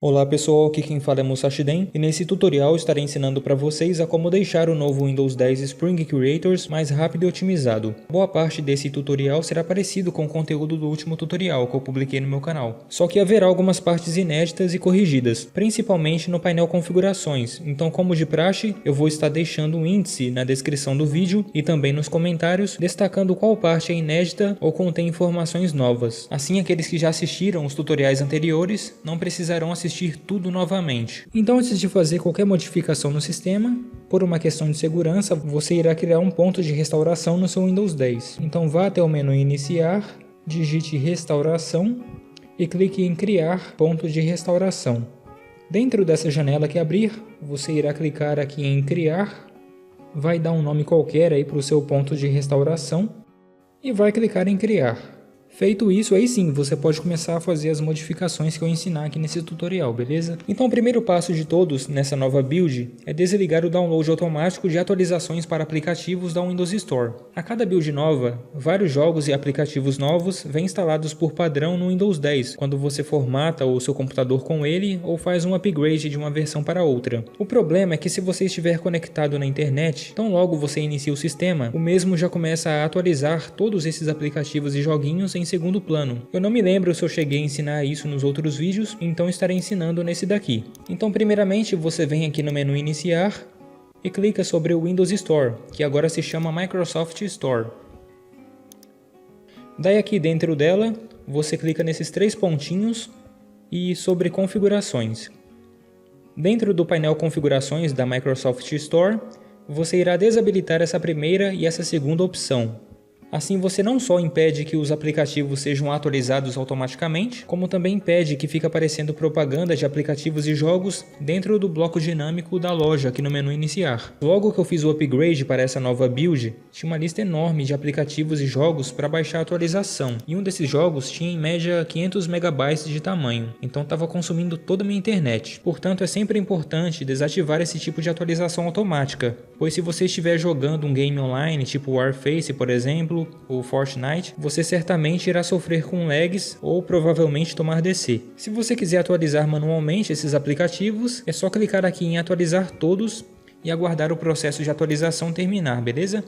Olá pessoal, aqui quem fala é Musashiden e nesse tutorial estarei ensinando para vocês a como deixar o novo Windows 10 Spring Creators mais rápido e otimizado. Boa parte desse tutorial será parecido com o conteúdo do último tutorial que eu publiquei no meu canal, só que haverá algumas partes inéditas e corrigidas, principalmente no painel configurações, então como de praxe eu vou estar deixando um índice na descrição do vídeo e também nos comentários destacando qual parte é inédita ou contém informações novas. Assim aqueles que já assistiram os tutoriais anteriores não precisarão assistir tudo novamente. Então antes de fazer qualquer modificação no sistema, por uma questão de segurança, você irá criar um ponto de restauração no seu Windows 10. Então vá até o menu iniciar, digite restauração e clique em criar ponto de restauração. Dentro dessa janela que abrir, você irá clicar aqui em criar, vai dar um nome qualquer aí para o seu ponto de restauração e vai clicar em criar. Feito isso, aí sim, você pode começar a fazer as modificações que eu ensinar aqui nesse tutorial, beleza? Então o primeiro passo de todos nessa nova build é desligar o download automático de atualizações para aplicativos da Windows Store. A cada build nova, vários jogos e aplicativos novos vêm instalados por padrão no Windows 10, quando você formata o seu computador com ele ou faz um upgrade de uma versão para outra. O problema é que se você estiver conectado na internet, tão logo você inicia o sistema, o mesmo já começa a atualizar todos esses aplicativos e joguinhos em segundo plano. Eu não me lembro se eu cheguei a ensinar isso nos outros vídeos, então estarei ensinando nesse daqui. Então primeiramente você vem aqui no menu iniciar e clica sobre o Windows Store, que agora se chama Microsoft Store. Daí aqui dentro dela, você clica nesses três pontinhos e sobre configurações. Dentro do painel configurações da Microsoft Store, você irá desabilitar essa primeira e essa segunda opção. Assim você não só impede que os aplicativos sejam atualizados automaticamente, como também impede que fique aparecendo propaganda de aplicativos e jogos dentro do bloco dinâmico da loja aqui no menu iniciar. Logo que eu fiz o upgrade para essa nova build, tinha uma lista enorme de aplicativos e jogos para baixar a atualização, e um desses jogos tinha em média 500 MB de tamanho, então estava consumindo toda a minha internet. Portanto é sempre importante desativar esse tipo de atualização automática, pois se você estiver jogando um game online tipo Warface por exemplo, ou Fortnite, você certamente irá sofrer com lags ou provavelmente tomar DC. Se você quiser atualizar manualmente esses aplicativos, é só clicar aqui em atualizar todos e aguardar o processo de atualização terminar, beleza?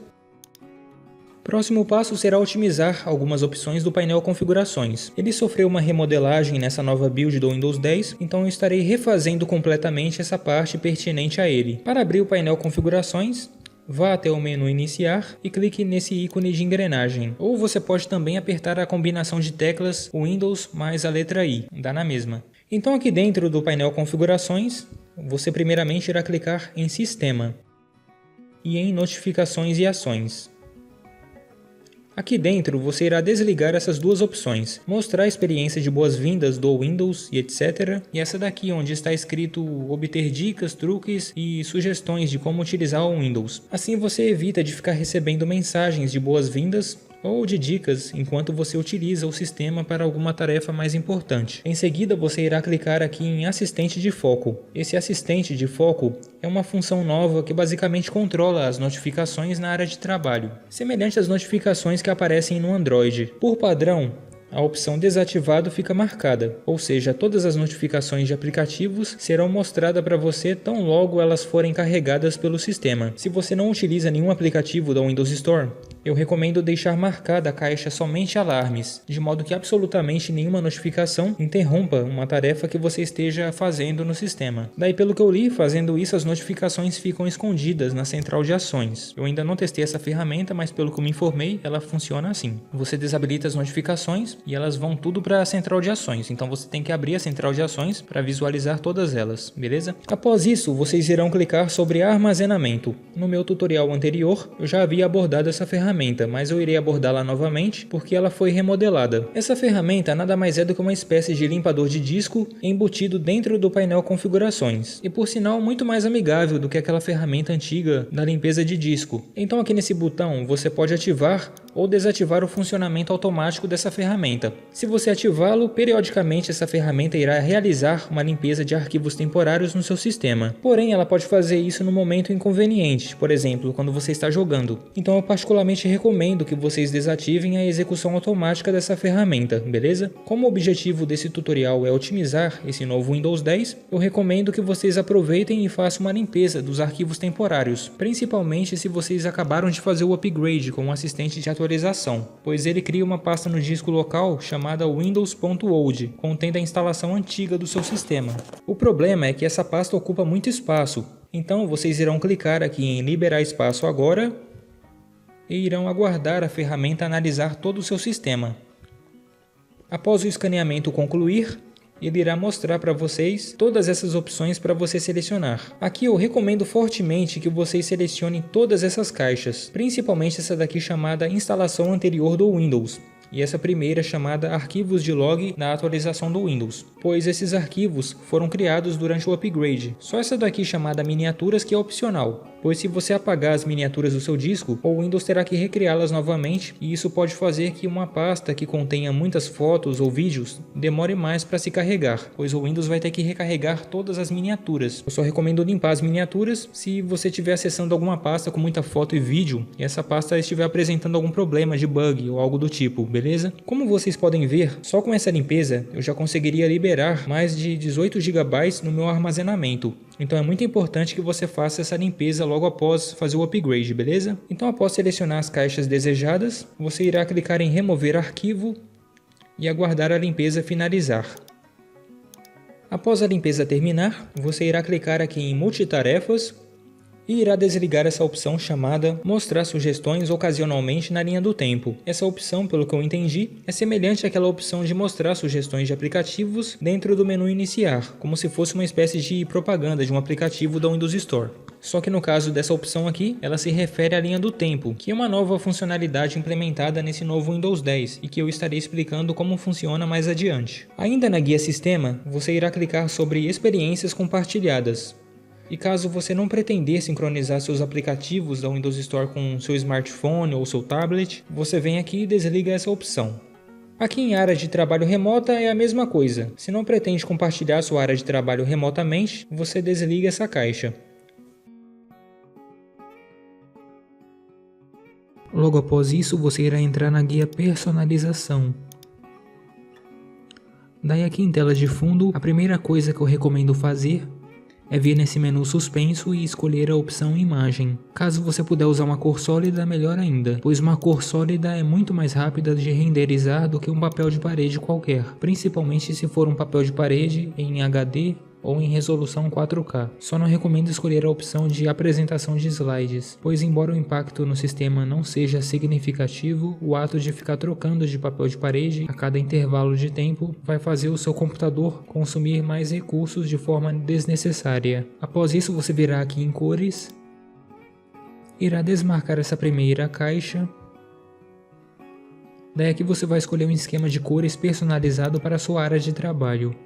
Próximo passo será otimizar algumas opções do painel configurações. Ele sofreu uma remodelagem nessa nova build do Windows 10, então eu estarei refazendo completamente essa parte pertinente a ele. Para abrir o painel configurações, vá até o menu iniciar e clique nesse ícone de engrenagem. Ou você pode também apertar a combinação de teclas Windows mais a letra I, dá na mesma. Então aqui dentro do painel configurações, você primeiramente irá clicar em Sistema e em Notificações e Ações. Aqui dentro você irá desligar essas duas opções, mostrar a experiência de boas-vindas do Windows e etc. E essa daqui onde está escrito obter dicas, truques e sugestões de como utilizar o Windows. Assim você evita de ficar recebendo mensagens de boas-vindas ou de dicas enquanto você utiliza o sistema para alguma tarefa mais importante. Em seguida você irá clicar aqui em assistente de foco. Esse assistente de foco é uma função nova que basicamente controla as notificações na área de trabalho, semelhante às notificações que aparecem no Android. Por padrão, a opção desativado fica marcada, ou seja, todas as notificações de aplicativos serão mostradas para você tão logo elas forem carregadas pelo sistema. Se você não utiliza nenhum aplicativo da Windows Store, eu recomendo deixar marcada a caixa somente alarmes, de modo que absolutamente nenhuma notificação interrompa uma tarefa que você esteja fazendo no sistema. Daí pelo que eu li, fazendo isso as notificações ficam escondidas na central de ações. Eu ainda não testei essa ferramenta, mas pelo que eu me informei, ela funciona assim. Você desabilita as notificações e elas vão tudo para a central de ações, então você tem que abrir a central de ações para visualizar todas elas, beleza? Após isso, vocês irão clicar sobre armazenamento. No meu tutorial anterior, eu já havia abordado essa ferramenta, mas eu irei abordá-la novamente porque ela foi remodelada. Essa ferramenta nada mais é do que uma espécie de limpador de disco embutido dentro do painel configurações, e por sinal muito mais amigável do que aquela ferramenta antiga da limpeza de disco. Então aqui nesse botão você pode ativar ou desativar o funcionamento automático dessa ferramenta. Se você ativá-lo, periodicamente essa ferramenta irá realizar uma limpeza de arquivos temporários no seu sistema. Porém, ela pode fazer isso no momento inconveniente, por exemplo, quando você está jogando. Então eu particularmente recomendo que vocês desativem a execução automática dessa ferramenta, beleza? Como o objetivo desse tutorial é otimizar esse novo Windows 10, eu recomendo que vocês aproveitem e façam uma limpeza dos arquivos temporários, principalmente se vocês acabaram de fazer o upgrade com um assistente de atualização, pois ele cria uma pasta no disco local chamada Windows.old, contendo a instalação antiga do seu sistema. O problema é que essa pasta ocupa muito espaço, então vocês irão clicar aqui em liberar espaço agora e irão aguardar a ferramenta analisar todo o seu sistema. Após o escaneamento concluir, ele irá mostrar para vocês todas essas opções para você selecionar. Aqui eu recomendo fortemente que vocês selecionem todas essas caixas, principalmente essa daqui chamada instalação anterior do Windows, e essa primeira chamada arquivos de log na atualização do Windows, pois esses arquivos foram criados durante o upgrade. Só essa daqui chamada miniaturas que é opcional, pois se você apagar as miniaturas do seu disco, o Windows terá que recriá-las novamente, e isso pode fazer que uma pasta que contenha muitas fotos ou vídeos demore mais para se carregar, pois o Windows vai ter que recarregar todas as miniaturas. Eu só recomendo limpar as miniaturas se você estiver acessando alguma pasta com muita foto e vídeo e essa pasta estiver apresentando algum problema de bug ou algo do tipo, beleza? Como vocês podem ver, só com essa limpeza eu já conseguiria liberar mais de 18 GB no meu armazenamento. Então é muito importante que você faça essa limpeza logo após fazer o upgrade, beleza? Então após selecionar as caixas desejadas, você irá clicar em remover arquivo e aguardar a limpeza finalizar. Após a limpeza terminar, você irá clicar aqui em multitarefas e irá desligar essa opção chamada mostrar sugestões ocasionalmente na linha do tempo. Essa opção, pelo que eu entendi, é semelhante àquela opção de mostrar sugestões de aplicativos dentro do menu iniciar, como se fosse uma espécie de propaganda de um aplicativo da Windows Store. Só que no caso dessa opção aqui, ela se refere à linha do tempo, que é uma nova funcionalidade implementada nesse novo Windows 10 e que eu estarei explicando como funciona mais adiante. Ainda na guia sistema, você irá clicar sobre experiências compartilhadas. E caso você não pretender sincronizar seus aplicativos da Windows Store com seu smartphone ou seu tablet, você vem aqui e desliga essa opção. Aqui em área de trabalho remota é a mesma coisa. Se não pretende compartilhar sua área de trabalho remotamente, você desliga essa caixa. Logo após isso, você irá entrar na guia personalização. Daí aqui em tela de fundo, a primeira coisa que eu recomendo fazer é vir nesse menu suspenso e escolher a opção imagem. Caso você puder usar uma cor sólida, melhor ainda, pois uma cor sólida é muito mais rápida de renderizar do que um papel de parede qualquer, principalmente se for um papel de parede em HD ou em resolução 4K. Só não recomendo escolher a opção de apresentação de slides, pois embora o impacto no sistema não seja significativo, o ato de ficar trocando de papel de parede a cada intervalo de tempo vai fazer o seu computador consumir mais recursos de forma desnecessária. Após isso, você virá aqui em cores, irá desmarcar essa primeira caixa. Daí aqui você vai escolher um esquema de cores personalizado para a sua área de trabalho.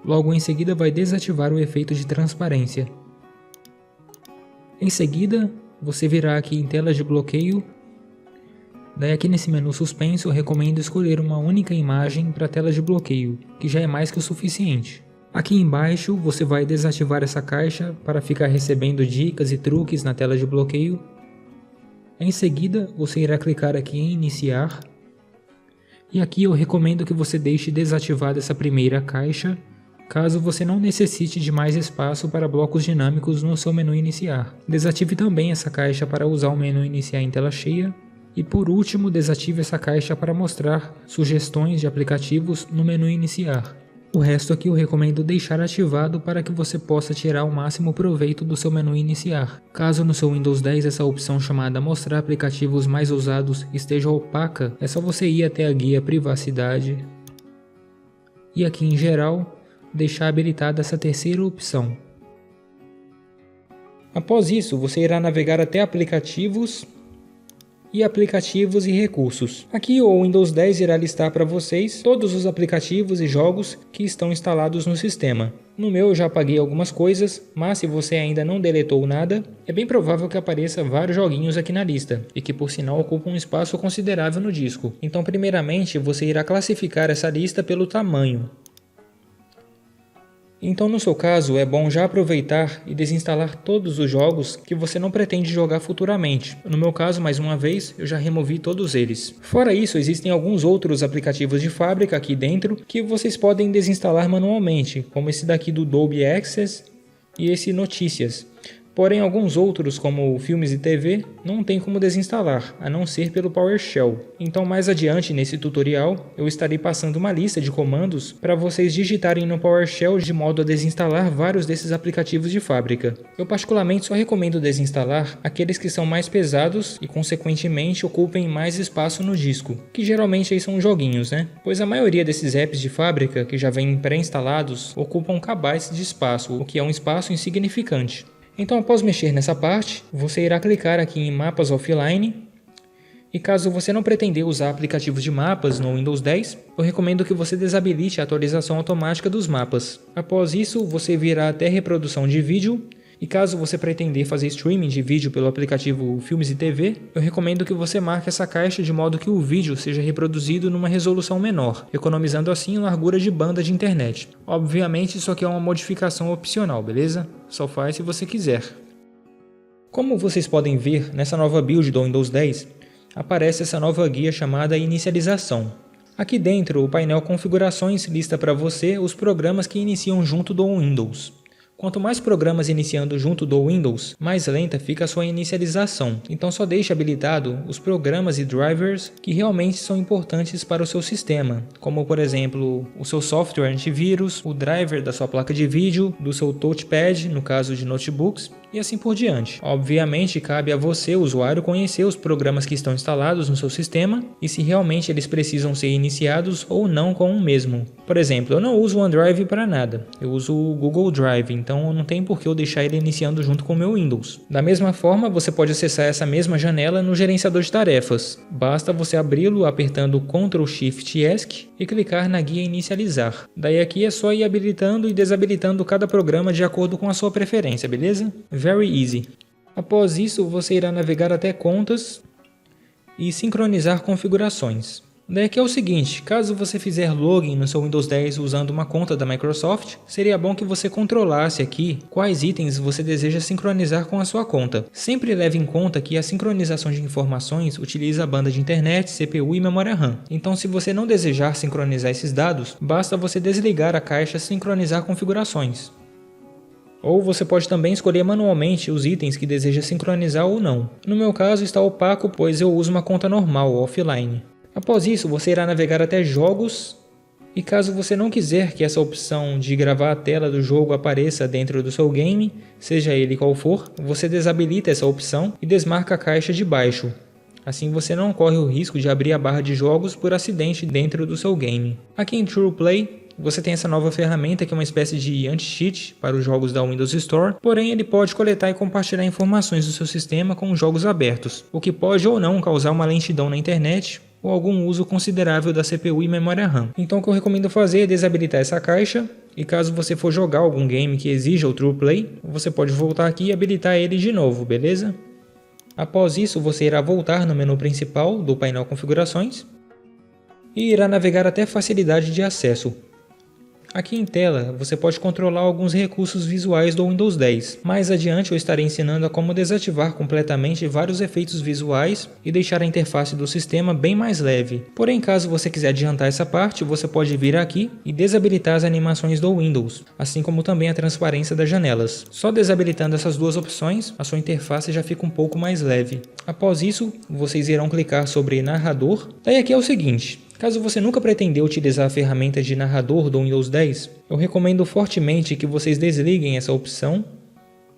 Logo em seguida vai desativar o efeito de transparência. Em seguida, você virá aqui em tela de bloqueio. Daí aqui nesse menu suspenso eu recomendo escolher uma única imagem para a tela de bloqueio, que já é mais que o suficiente. Aqui embaixo você vai desativar essa caixa para ficar recebendo dicas e truques na tela de bloqueio. Em seguida, você irá clicar aqui em iniciar. E aqui eu recomendo que você deixe desativada essa primeira caixa, caso você não necessite de mais espaço para blocos dinâmicos no seu menu iniciar. Desative também essa caixa para usar o menu iniciar em tela cheia. E por último, desative essa caixa para mostrar sugestões de aplicativos no menu iniciar. O resto aqui eu recomendo deixar ativado para que você possa tirar o máximo proveito do seu menu iniciar. Caso no seu Windows 10 essa opção chamada mostrar aplicativos mais usados esteja opaca, é só você ir até a guia privacidade e aqui em geral deixar habilitada essa terceira opção. Após isso, você irá navegar até aplicativos e aplicativos e recursos. Aqui o Windows 10 irá listar para vocês todos os aplicativos e jogos que estão instalados no sistema. No meu eu já apaguei algumas coisas, mas se você ainda não deletou nada, é bem provável que apareça vários joguinhos aqui na lista, e que por sinal ocupam um espaço considerável no disco. Então primeiramente você irá classificar essa lista pelo tamanho. Então no seu caso é bom já aproveitar e desinstalar todos os jogos que você não pretende jogar futuramente. No meu caso, mais uma vez, eu já removi todos eles. Fora isso, existem alguns outros aplicativos de fábrica aqui dentro que vocês podem desinstalar manualmente, como esse daqui do Dolby Access e esse Notícias. Porém, alguns outros, como filmes e TV, não tem como desinstalar, a não ser pelo PowerShell. Então, mais adiante nesse tutorial, eu estarei passando uma lista de comandos para vocês digitarem no PowerShell de modo a desinstalar vários desses aplicativos de fábrica. Eu particularmente só recomendo desinstalar aqueles que são mais pesados e, consequentemente, ocupem mais espaço no disco, que geralmente aí são joguinhos, né? Pois a maioria desses apps de fábrica, que já vêm pré-instalados, ocupam kbytes de espaço, o que é um espaço insignificante. Então, após mexer nessa parte, você irá clicar aqui em Mapas Offline. E caso você não pretender usar aplicativos de mapas no Windows 10, eu recomendo que você desabilite a atualização automática dos mapas. Após isso, você virá até reprodução de vídeo. E caso você pretender fazer streaming de vídeo pelo aplicativo Filmes e TV, eu recomendo que você marque essa caixa de modo que o vídeo seja reproduzido numa resolução menor, economizando assim largura de banda de internet. Obviamente isso aqui é uma modificação opcional, beleza? Só faz se você quiser. Como vocês podem ver, nessa nova build do Windows 10, aparece essa nova guia chamada Inicialização. Aqui dentro, o painel Configurações lista para você os programas que iniciam junto do Windows. Quanto mais programas iniciando junto do Windows, mais lenta fica a sua inicialização. Então só deixe habilitado os programas e drivers que realmente são importantes para o seu sistema, como por exemplo, o seu software antivírus, o driver da sua placa de vídeo, do seu touchpad, no caso de notebooks, e assim por diante. Obviamente cabe a você, usuário, conhecer os programas que estão instalados no seu sistema e se realmente eles precisam ser iniciados ou não com o mesmo. Por exemplo, eu não uso o OneDrive para nada, eu uso o Google Drive, então não tem por que eu deixar ele iniciando junto com o meu Windows. Da mesma forma, você pode acessar essa mesma janela no gerenciador de tarefas. Basta você abri-lo apertando Ctrl Shift ESC e clicar na guia Inicializar. Daí aqui é só ir habilitando e desabilitando cada programa de acordo com a sua preferência, beleza? Very easy. Após isso, você irá navegar até Contas e sincronizar configurações. Daí aqui é o seguinte, caso você fizer login no seu Windows 10 usando uma conta da Microsoft, seria bom que você controlasse aqui quais itens você deseja sincronizar com a sua conta. Sempre leve em conta que a sincronização de informações utiliza a banda de internet, CPU e memória RAM. Então se você não desejar sincronizar esses dados, basta você desligar a caixa Sincronizar configurações. Ou você pode também escolher manualmente os itens que deseja sincronizar ou não. No meu caso está opaco, pois eu uso uma conta normal, offline. Após isso, você irá navegar até Jogos e caso você não quiser que essa opção de gravar a tela do jogo apareça dentro do seu game, seja ele qual for, você desabilita essa opção e desmarca a caixa de baixo. Assim você não corre o risco de abrir a barra de jogos por acidente dentro do seu game. Aqui em TruePlay, você tem essa nova ferramenta que é uma espécie de anti-cheat para os jogos da Windows Store, porém ele pode coletar e compartilhar informações do seu sistema com jogos abertos, o que pode ou não causar uma lentidão na internet ou algum uso considerável da CPU e memória RAM. Então o que eu recomendo fazer é desabilitar essa caixa e caso você for jogar algum game que exija o TruePlay, você pode voltar aqui e habilitar ele de novo, beleza? Após isso, você irá voltar no menu principal do painel Configurações e irá navegar até Facilidade de acesso. Aqui em tela, você pode controlar alguns recursos visuais do Windows 10. Mais adiante eu estarei ensinando a como desativar completamente vários efeitos visuais e deixar a interface do sistema bem mais leve. Porém, caso você quiser adiantar essa parte, você pode vir aqui e desabilitar as animações do Windows, assim como também a transparência das janelas. Só desabilitando essas duas opções, a sua interface já fica um pouco mais leve. Após isso, vocês irão clicar sobre Narrador. Daí aqui é o seguinte. Caso você nunca pretendeu utilizar a ferramenta de narrador do Windows 10, eu recomendo fortemente que vocês desliguem essa opção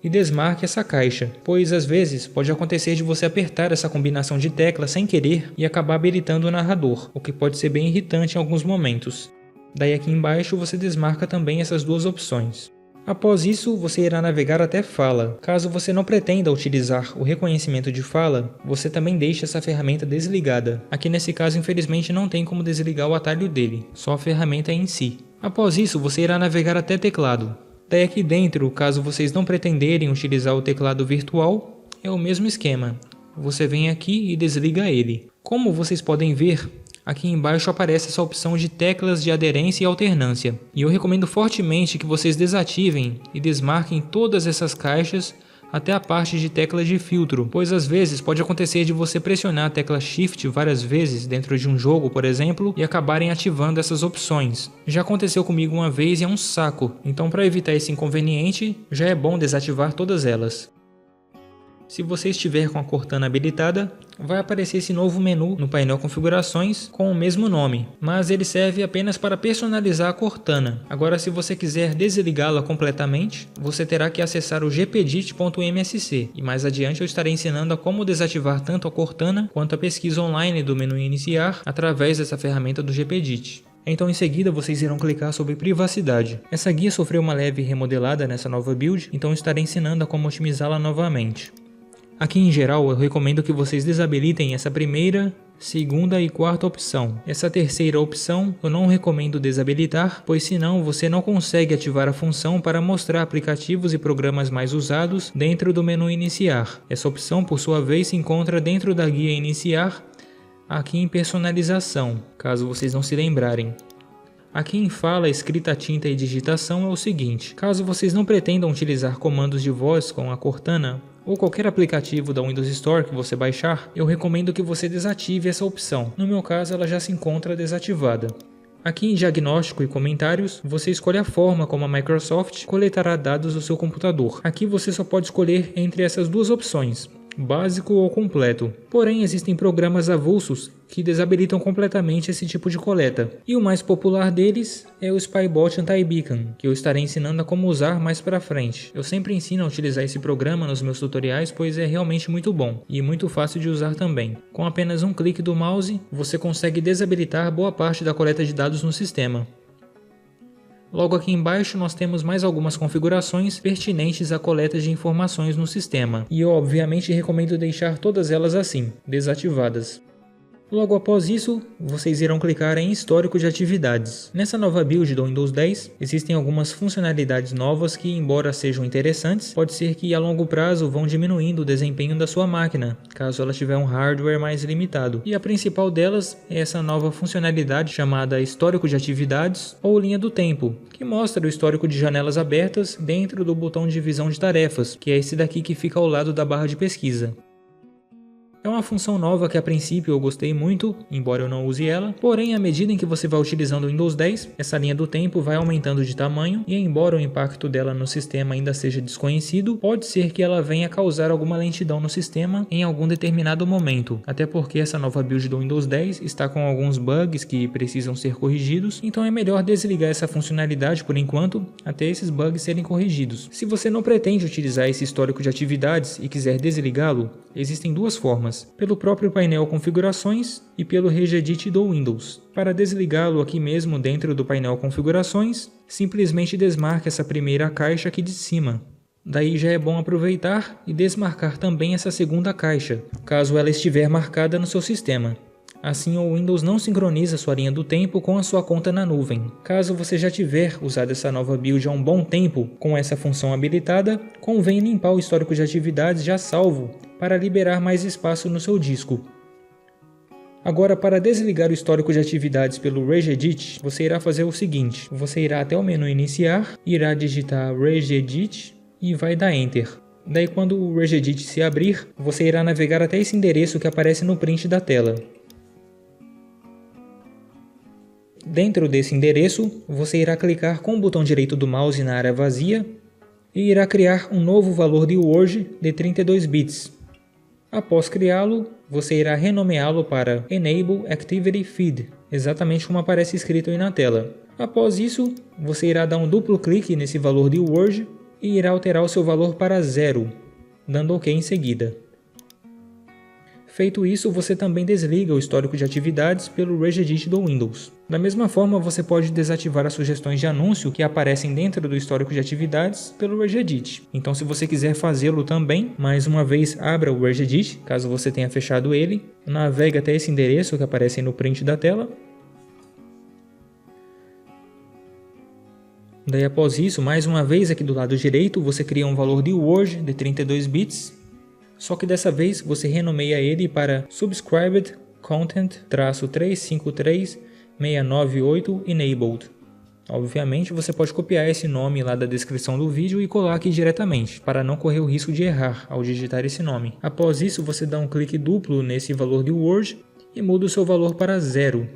e desmarque essa caixa, pois às vezes pode acontecer de você apertar essa combinação de teclas sem querer e acabar habilitando o narrador, o que pode ser bem irritante em alguns momentos. Daí aqui embaixo você desmarca também essas duas opções. Após isso, você irá navegar até Fala. Caso você não pretenda utilizar o reconhecimento de fala, você também deixa essa ferramenta desligada. Aqui nesse caso, infelizmente, não tem como desligar o atalho dele, só a ferramenta em si. Após isso, você irá navegar até Teclado. Daí aqui dentro, caso vocês não pretenderem utilizar o teclado virtual, é o mesmo esquema. Você vem aqui e desliga ele. Como vocês podem ver, aqui embaixo aparece essa opção de teclas de aderência e alternância. E eu recomendo fortemente que vocês desativem e desmarquem todas essas caixas até a parte de teclas de filtro, pois às vezes pode acontecer de você pressionar a tecla Shift várias vezes dentro de um jogo, por exemplo, e acabarem ativando essas opções. Já aconteceu comigo uma vez e é um saco, então para evitar esse inconveniente, já é bom desativar todas elas. Se você estiver com a Cortana habilitada, vai aparecer esse novo menu no painel Configurações com o mesmo nome, mas ele serve apenas para personalizar a Cortana. Agora, se você quiser desligá-la completamente, você terá que acessar o gpedit.msc, e mais adiante eu estarei ensinando a como desativar tanto a Cortana quanto a pesquisa online do menu Iniciar através dessa ferramenta do gpedit. Então em seguida vocês irão clicar sobre privacidade. Essa guia sofreu uma leve remodelada nessa nova build, então eu estarei ensinando a como otimizá-la novamente. Aqui em geral eu recomendo que vocês desabilitem essa primeira, segunda e quarta opção. Essa terceira opção eu não recomendo desabilitar, pois senão você não consegue ativar a função para mostrar aplicativos e programas mais usados dentro do menu Iniciar. Essa opção por sua vez se encontra dentro da guia Iniciar, aqui em Personalização, caso vocês não se lembrarem. Aqui em Fala, Escrita, Tinta e Digitação é o seguinte: caso vocês não pretendam utilizar comandos de voz com a Cortana, ou qualquer aplicativo da Windows Store que você baixar, eu recomendo que você desative essa opção. No meu caso, ela já se encontra desativada. Aqui em Diagnóstico e Comentários, você escolhe a forma como a Microsoft coletará dados do seu computador. Aqui você só pode escolher entre essas duas opções, básico ou completo. Porém, existem programas avulsos que desabilitam completamente esse tipo de coleta. E o mais popular deles é o Spybot Anti-Beacon, que eu estarei ensinando a como usar mais pra frente. Eu sempre ensino a utilizar esse programa nos meus tutoriais, pois é realmente muito bom e muito fácil de usar também. Com apenas um clique do mouse, você consegue desabilitar boa parte da coleta de dados no sistema. Logo aqui embaixo nós temos mais algumas configurações pertinentes à coleta de informações no sistema, e eu obviamente recomendo deixar todas elas assim, desativadas. Logo após isso, vocês irão clicar em Histórico de Atividades. Nessa nova build do Windows 10, existem algumas funcionalidades novas que, embora sejam interessantes, pode ser que a longo prazo vão diminuindo o desempenho da sua máquina, caso ela tiver um hardware mais limitado. E a principal delas é essa nova funcionalidade chamada Histórico de Atividades ou Linha do Tempo, que mostra o histórico de janelas abertas dentro do botão de visão de tarefas, que é esse daqui que fica ao lado da barra de pesquisa. É uma função nova que a princípio eu gostei muito, embora eu não use ela, porém à medida em que você vai utilizando o Windows 10, essa linha do tempo vai aumentando de tamanho e embora o impacto dela no sistema ainda seja desconhecido, pode ser que ela venha causar alguma lentidão no sistema em algum determinado momento, até porque essa nova build do Windows 10 está com alguns bugs que precisam ser corrigidos, então é melhor desligar essa funcionalidade por enquanto, até esses bugs serem corrigidos. Se você não pretende utilizar esse histórico de atividades e quiser desligá-lo, existem duas formas. Pelo próprio painel Configurações e pelo Regedit do Windows. Para desligá-lo aqui mesmo dentro do painel Configurações, simplesmente desmarque essa primeira caixa aqui de cima. Daí já é bom aproveitar e desmarcar também essa segunda caixa, caso ela estiver marcada no seu sistema. Assim o Windows não sincroniza sua linha do tempo com a sua conta na nuvem. Caso você já tiver usado essa nova build há um bom tempo com essa função habilitada, convém limpar o histórico de atividades já salvo para liberar mais espaço no seu disco. Agora, para desligar o histórico de atividades pelo Regedit, você irá fazer o seguinte: você irá até o menu Iniciar, irá digitar Regedit e vai dar Enter. Daí quando o Regedit se abrir, você irá navegar até esse endereço que aparece no print da tela. Dentro desse endereço, você irá clicar com o botão direito do mouse na área vazia e irá criar um novo valor de Word de 32 bits. Após criá-lo, você irá renomeá-lo para Enable Activity Feed, exatamente como aparece escrito aí na tela. Após isso, você irá dar um duplo clique nesse valor de Word e irá alterar o seu valor para 0, dando OK em seguida. Feito isso, você também desliga o histórico de atividades pelo regedit do Windows. Da mesma forma, você pode desativar as sugestões de anúncio que aparecem dentro do histórico de atividades pelo regedit. Então, se você quiser fazê-lo também, mais uma vez abra o regedit, caso você tenha fechado ele, navegue até esse endereço que aparece no print da tela. Daí, após isso, mais uma vez aqui do lado direito, você cria um valor de Word de 32 bits, só que dessa vez você renomeia ele para Subscribed Content-353-698 Enabled. Obviamente, você pode copiar esse nome lá da descrição do vídeo e colar aqui diretamente, para não correr o risco de errar ao digitar esse nome. Após isso, você dá um clique duplo nesse valor de Word e muda o seu valor para 0.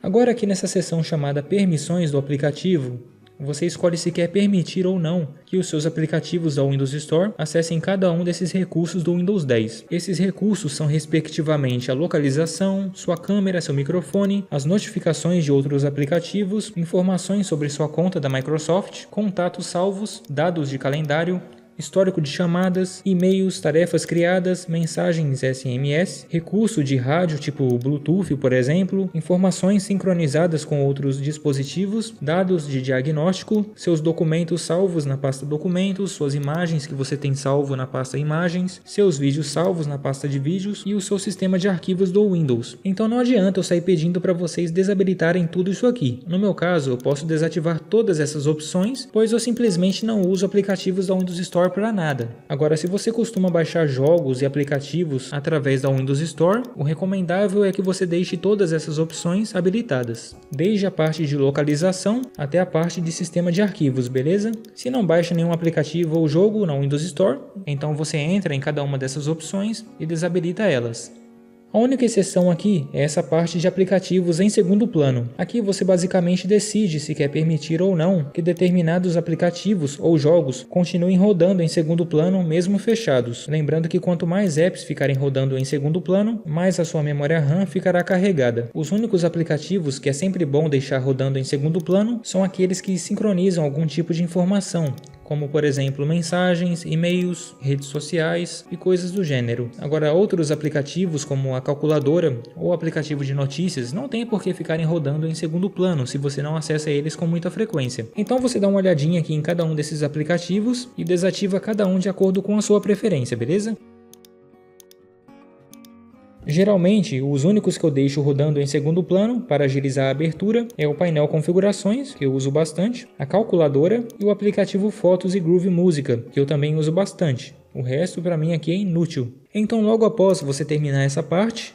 Agora aqui nessa seção chamada Permissões do aplicativo, você escolhe se quer permitir ou não que os seus aplicativos da Windows Store acessem cada um desses recursos do Windows 10. Esses recursos são respectivamente a localização, sua câmera, seu microfone, as notificações de outros aplicativos, informações sobre sua conta da Microsoft, contatos salvos, dados de calendário, histórico de chamadas, e-mails, tarefas criadas, mensagens SMS, recurso de rádio tipo Bluetooth, por exemplo, informações sincronizadas com outros dispositivos, dados de diagnóstico, seus documentos salvos na pasta documentos, suas imagens que você tem salvo na pasta imagens, seus vídeos salvos na pasta de vídeos e o seu sistema de arquivos do Windows. Então não adianta eu sair pedindo para vocês desabilitarem tudo isso aqui. No meu caso, eu posso desativar todas essas opções, pois eu simplesmente não uso aplicativos da Windows Store para nada. Agora, se você costuma baixar jogos e aplicativos através da Windows Store, o recomendável é que você deixe todas essas opções habilitadas, desde a parte de localização até a parte de sistema de arquivos, beleza? Se não baixa nenhum aplicativo ou jogo na Windows Store, então você entra em cada uma dessas opções e desabilita elas. A única exceção aqui é essa parte de aplicativos em segundo plano. Aqui você basicamente decide se quer permitir ou não que determinados aplicativos ou jogos continuem rodando em segundo plano mesmo fechados. Lembrando que quanto mais apps ficarem rodando em segundo plano, mais a sua memória RAM ficará carregada. Os únicos aplicativos que é sempre bom deixar rodando em segundo plano são aqueles que sincronizam algum tipo de informação, como por exemplo mensagens, e-mails, redes sociais e coisas do gênero. Agora, outros aplicativos como a calculadora ou aplicativo de notícias não tem por que ficarem rodando em segundo plano se você não acessa eles com muita frequência. Então você dá uma olhadinha aqui em cada um desses aplicativos e desativa cada um de acordo com a sua preferência, beleza? Geralmente, os únicos que eu deixo rodando em segundo plano para agilizar a abertura é o painel configurações, que eu uso bastante, a calculadora e o aplicativo Fotos e Groove Música, que eu também uso bastante. O resto para mim aqui é inútil. Então logo após você terminar essa parte,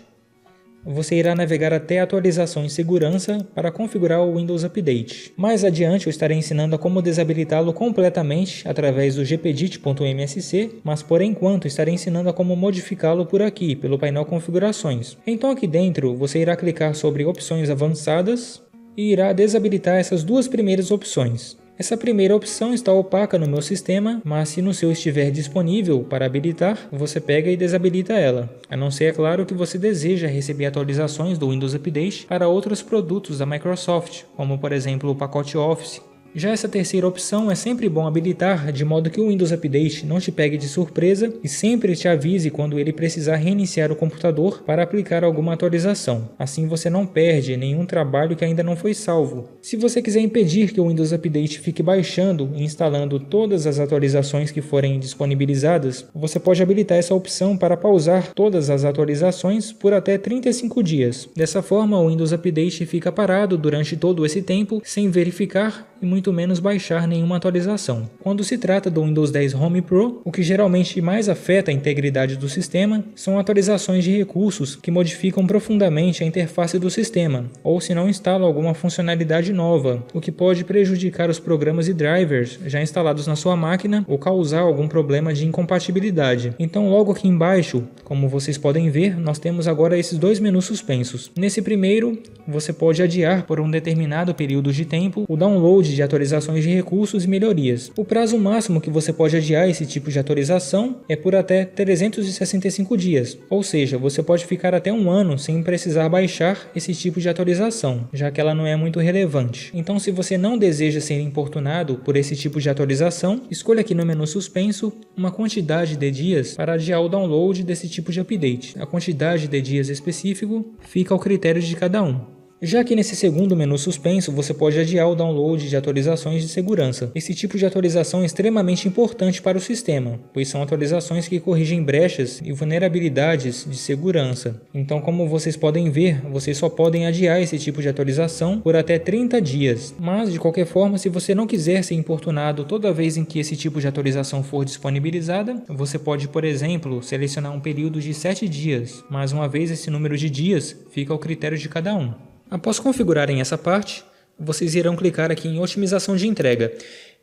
você irá navegar até atualização em segurança para configurar o Windows Update. Mais adiante eu estarei ensinando a como desabilitá-lo completamente através do gpdit.msc, mas por enquanto estarei ensinando a como modificá-lo por aqui, pelo painel configurações. Então aqui dentro você irá clicar sobre opções avançadas e irá desabilitar essas duas primeiras opções. Essa primeira opção está opaca no meu sistema, mas se no seu estiver disponível para habilitar, você pega e desabilita ela. A não ser, é claro, que você deseja receber atualizações do Windows Update para outros produtos da Microsoft, como por exemplo o pacote Office. Já essa terceira opção é sempre bom habilitar, de modo que o Windows Update não te pegue de surpresa e sempre te avise quando ele precisar reiniciar o computador para aplicar alguma atualização. Assim você não perde nenhum trabalho que ainda não foi salvo. Se você quiser impedir que o Windows Update fique baixando e instalando todas as atualizações que forem disponibilizadas, você pode habilitar essa opção para pausar todas as atualizações por até 35 dias. Dessa forma, o Windows Update fica parado durante todo esse tempo, sem verificar e muito menos baixar nenhuma atualização. Quando se trata do Windows 10 Home Pro, o que geralmente mais afeta a integridade do sistema são atualizações de recursos que modificam profundamente a interface do sistema, ou se não instalam alguma funcionalidade nova, o que pode prejudicar os programas e drivers já instalados na sua máquina ou causar algum problema de incompatibilidade. Então logo aqui embaixo, como vocês podem ver, nós temos agora esses dois menus suspensos. Nesse primeiro, você pode adiar por um determinado período de tempo o download de atualizações de recursos e melhorias. O prazo máximo que você pode adiar esse tipo de atualização é por até 365 dias, ou seja, você pode ficar até um ano sem precisar baixar esse tipo de atualização, já que ela não é muito relevante. Então, se você não deseja ser importunado por esse tipo de atualização, escolha aqui no menu suspenso uma quantidade de dias para adiar o download desse tipo de update. A quantidade de dias específico fica ao critério de cada um. Já que nesse segundo menu suspenso você pode adiar o download de atualizações de segurança. Esse tipo de atualização é extremamente importante para o sistema, pois são atualizações que corrigem brechas e vulnerabilidades de segurança. Então, como vocês podem ver, vocês só podem adiar esse tipo de atualização por até 30 dias. Mas, de qualquer forma, se você não quiser ser importunado toda vez em que esse tipo de atualização for disponibilizada, você pode, por exemplo, selecionar um período de 7 dias. Mais uma vez, esse número de dias fica ao critério de cada um. Após configurarem essa parte, vocês irão clicar aqui em otimização de entrega.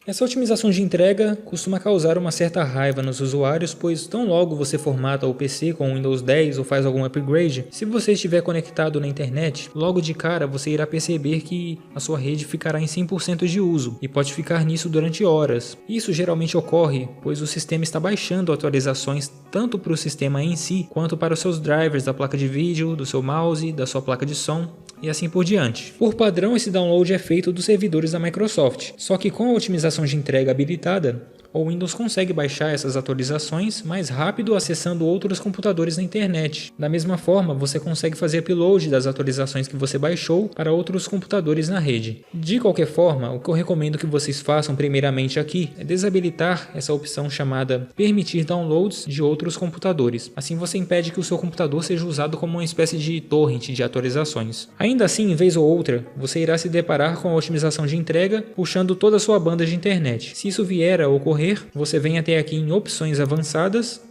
Essa otimização de entrega costuma causar uma certa raiva nos usuários, pois tão logo você formata o PC com o Windows 10 ou faz algum upgrade, se você estiver conectado na internet, logo de cara você irá perceber que a sua rede ficará em 100% de uso e pode ficar nisso durante horas. Isso geralmente ocorre, pois o sistema está baixando atualizações tanto para o sistema em si, quanto para os seus drivers da placa de vídeo, do seu mouse, da sua placa de som, e assim por diante. Por padrão, esse download é feito dos servidores da Microsoft, só que com a otimização de entrega habilitada, o Windows consegue baixar essas atualizações mais rápido acessando outros computadores na internet. Da mesma forma, você consegue fazer upload das atualizações que você baixou para outros computadores na rede. De qualquer forma, o que eu recomendo que vocês façam primeiramente aqui é desabilitar essa opção chamada permitir downloads de outros computadores. Assim você impede que o seu computador seja usado como uma espécie de torrent de atualizações. Ainda assim, em vez ou outra, você irá se deparar com a otimização de entrega puxando toda a sua banda de internet. Se isso vier a ocorrer, você vem até aqui em opções avançadas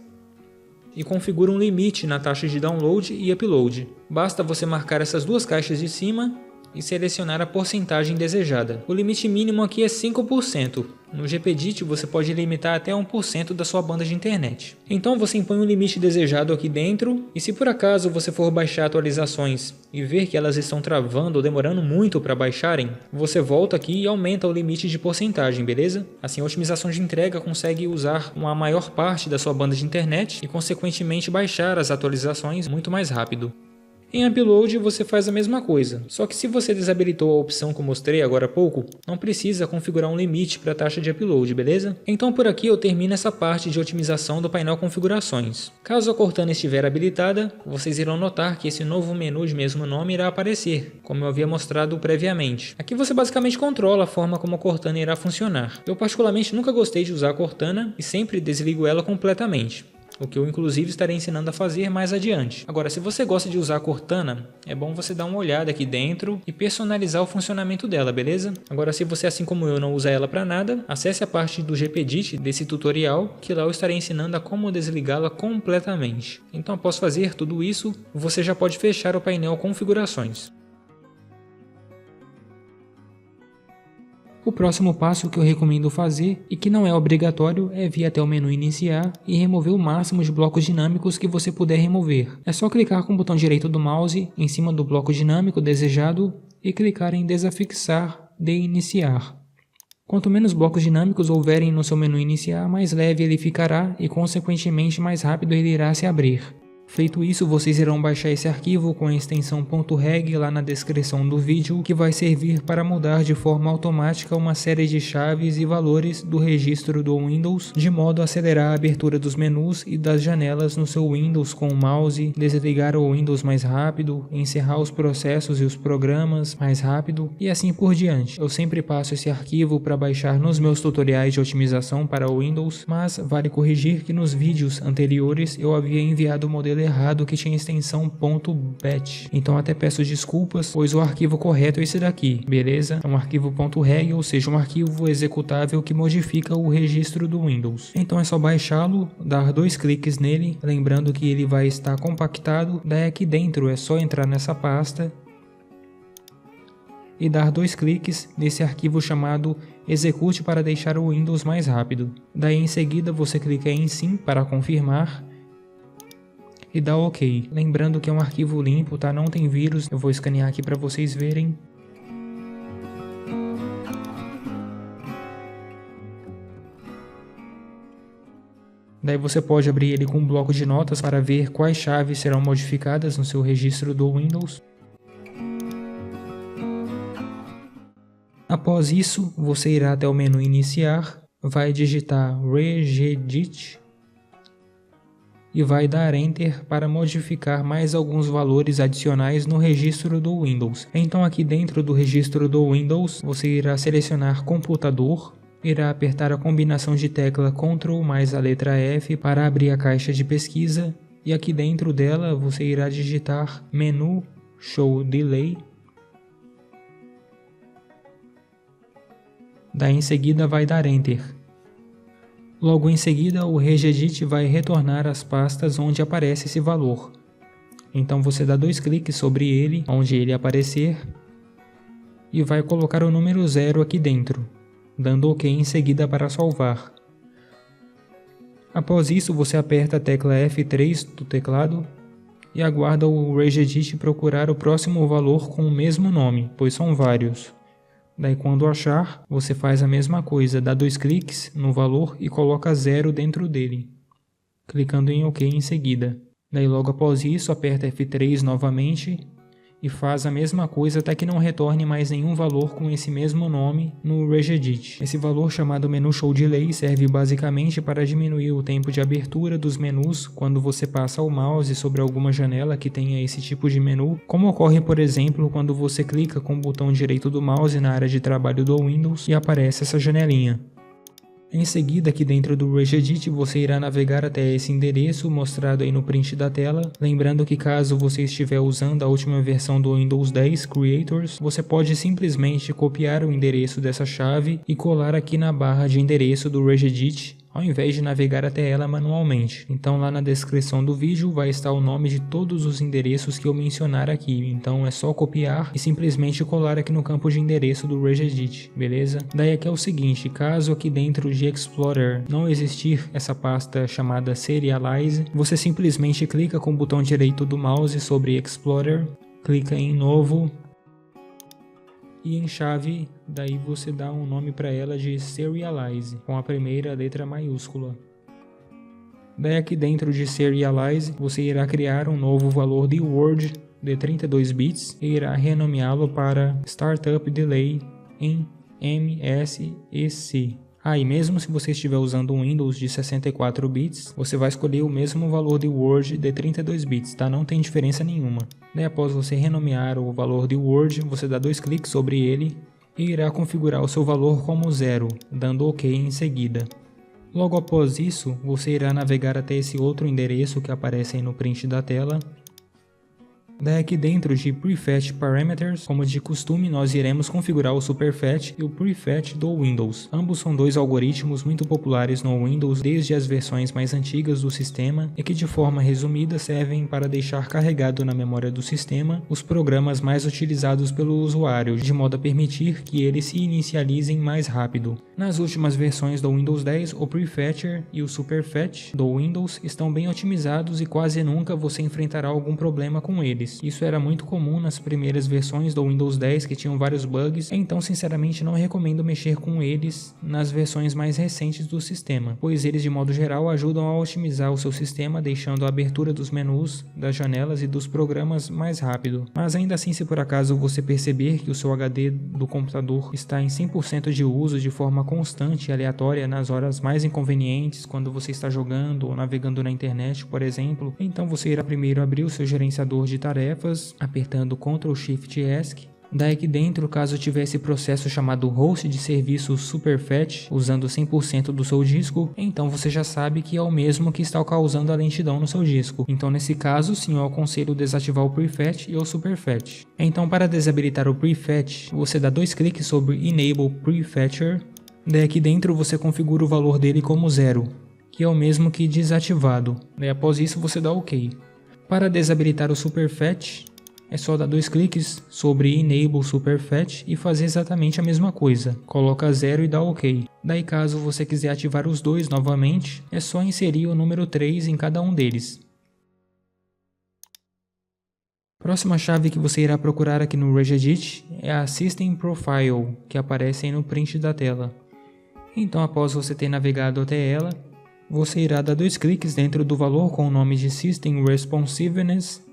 e configura um limite na taxa de download e upload. Basta você marcar essas duas caixas de cima e selecionar a porcentagem desejada. O limite mínimo aqui é 5%. No GPDit você pode limitar até 1% da sua banda de internet. Então você impõe um limite desejado aqui dentro, e se por acaso você for baixar atualizações e ver que elas estão travando ou demorando muito para baixarem, você volta aqui e aumenta o limite de porcentagem, beleza? Assim a otimização de entrega consegue usar uma maior parte da sua banda de internet e consequentemente baixar as atualizações muito mais rápido. Em upload você faz a mesma coisa, só que se você desabilitou a opção que eu mostrei agora há pouco, não precisa configurar um limite para a taxa de upload, beleza? Então por aqui eu termino essa parte de otimização do painel configurações. Caso a Cortana estiver habilitada, vocês irão notar que esse novo menu de mesmo nome irá aparecer, como eu havia mostrado previamente. Aqui você basicamente controla a forma como a Cortana irá funcionar. Eu particularmente nunca gostei de usar a Cortana e sempre desligo ela completamente, o que eu inclusive estarei ensinando a fazer mais adiante. Agora, se você gosta de usar a Cortana, é bom você dar uma olhada aqui dentro e personalizar o funcionamento dela, beleza? Agora, se você, assim como eu, não usa ela para nada, acesse a parte do GPDit desse tutorial, que lá eu estarei ensinando a como desligá-la completamente. Então, após fazer tudo isso, você já pode fechar o painel configurações. O próximo passo que eu recomendo fazer, e que não é obrigatório, é vir até o menu iniciar e remover o máximo de blocos dinâmicos que você puder remover. É só clicar com o botão direito do mouse em cima do bloco dinâmico desejado e clicar em desafixar de iniciar. Quanto menos blocos dinâmicos houverem no seu menu iniciar, mais leve ele ficará e consequentemente mais rápido ele irá se abrir. Feito isso, vocês irão baixar esse arquivo com a extensão .reg lá na descrição do vídeo, que vai servir para mudar de forma automática uma série de chaves e valores do registro do Windows, de modo a acelerar a abertura dos menus e das janelas no seu Windows com o mouse, desligar o Windows mais rápido, encerrar os processos e os programas mais rápido e assim por diante. Eu sempre passo esse arquivo para baixar nos meus tutoriais de otimização para o Windows, mas vale corrigir que nos vídeos anteriores eu havia enviado o modelo errado que tinha extensão .bat. Então até peço desculpas, pois o arquivo correto é esse daqui, beleza? É um arquivo .reg, ou seja, um arquivo executável que modifica o registro do Windows. Então é só baixá-lo, dar 2 cliques nele, lembrando que ele vai estar compactado, daí aqui dentro é só entrar nessa pasta e dar 2 cliques nesse arquivo chamado execute para deixar o Windows mais rápido. Daí em seguida você clica em sim para confirmar e dá OK. Lembrando que é um arquivo limpo, tá? Não tem vírus. Eu vou escanear aqui para vocês verem. Daí você pode abrir ele com um bloco de notas para ver quais chaves serão modificadas no seu registro do Windows. Após isso, você irá até o menu Iniciar, vai digitar regedit e vai dar Enter para modificar mais alguns valores adicionais no registro do Windows. Então aqui dentro do registro do Windows, você irá selecionar computador, irá apertar a combinação de tecla Ctrl mais a letra F para abrir a caixa de pesquisa e aqui dentro dela você irá digitar menu Show Delay. Daí em seguida vai dar Enter. Logo em seguida o regedit vai retornar as pastas onde aparece esse valor. Então você dá 2 cliques sobre ele, onde ele aparecer, e vai colocar o número 0 aqui dentro, dando OK em seguida para salvar. Após isso você aperta a tecla F3 do teclado e aguarda o regedit procurar o próximo valor com o mesmo nome, pois são vários. Daí quando achar, você faz a mesma coisa, dá 2 cliques no valor e coloca 0 dentro dele, clicando em OK em seguida. Daí logo após isso, aperta F3 novamente e faz a mesma coisa até que não retorne mais nenhum valor com esse mesmo nome no regedit. Esse valor chamado menu show delay serve basicamente para diminuir o tempo de abertura dos menus quando você passa o mouse sobre alguma janela que tenha esse tipo de menu, como ocorre por exemplo quando você clica com o botão direito do mouse na área de trabalho do Windows e aparece essa janelinha. Em seguida, aqui dentro do regedit, você irá navegar até esse endereço mostrado aí no print da tela. Lembrando que caso você estiver usando a última versão do Windows 10 Creators, você pode simplesmente copiar o endereço dessa chave e colar aqui na barra de endereço do regedit, ao invés de navegar até ela manualmente. Então lá na descrição do vídeo vai estar o nome de todos os endereços que eu mencionar aqui, então é só copiar e simplesmente colar aqui no campo de endereço do regedit, beleza? Daí aqui é o seguinte, caso aqui dentro de Explorer não existir essa pasta chamada Serialize, você simplesmente clica com o botão direito do mouse sobre Explorer, clica em Novo, e em chave, daí você dá um nome para ela de Serialize, com a primeira letra maiúscula. Daí aqui dentro de Serialize, você irá criar um novo valor de Word de 32 bits e irá renomeá-lo para Startup Delay em MSEC. E mesmo se você estiver usando um Windows de 64 bits, você vai escolher o mesmo valor de Word de 32 bits, tá? Não tem diferença nenhuma. Daí após você renomear o valor de Word, você dá 2 cliques sobre ele e irá configurar o seu valor como 0, dando OK em seguida. Logo após isso, você irá navegar até esse outro endereço que aparece aí no print da tela. Daí aqui dentro de Prefetch Parameters, como de costume, nós iremos configurar o Superfetch e o Prefetch do Windows. Ambos são dois algoritmos muito populares no Windows desde as versões mais antigas do sistema e que de forma resumida servem para deixar carregado na memória do sistema os programas mais utilizados pelo usuário, de modo a permitir que eles se inicializem mais rápido. Nas últimas versões do Windows 10, o Prefetcher e o Superfetch do Windows estão bem otimizados e quase nunca você enfrentará algum problema com eles. Isso era muito comum nas primeiras versões do Windows 10 que tinham vários bugs, então sinceramente não recomendo mexer com eles nas versões mais recentes do sistema, pois eles de modo geral ajudam a otimizar o seu sistema, deixando a abertura dos menus, das janelas e dos programas mais rápido. Mas ainda assim, se por acaso você perceber que o seu HD do computador está em 100% de uso de forma constante e aleatória nas horas mais inconvenientes, quando você está jogando ou navegando na internet, por exemplo, então você irá primeiro abrir o seu gerenciador de tarefas, apertando Ctrl Shift ESC. Daí aqui dentro, caso tivesse processo chamado host de serviço Superfetch, usando 100% do seu disco, então você já sabe que é o mesmo que está causando a lentidão no seu disco. Então nesse caso, sim, eu aconselho desativar o Prefetch e o Superfetch. Então para desabilitar o Prefetch, você dá 2 cliques sobre Enable Prefetcher. Daí aqui dentro você configura o valor dele como 0, que é o mesmo que desativado. Daí após isso você dá OK. Para desabilitar o Superfetch, é só dar 2 cliques sobre Enable Superfetch e fazer exatamente a mesma coisa. Coloca 0 e dá OK. Daí caso você quiser ativar os dois novamente, é só inserir o número 3 em cada um deles. Próxima chave que você irá procurar aqui no regedit é a System Profile, que aparece aí no print da tela. Então após você ter navegado até ela, você irá dar 2 cliques dentro do valor com o nome de System Responsiveness.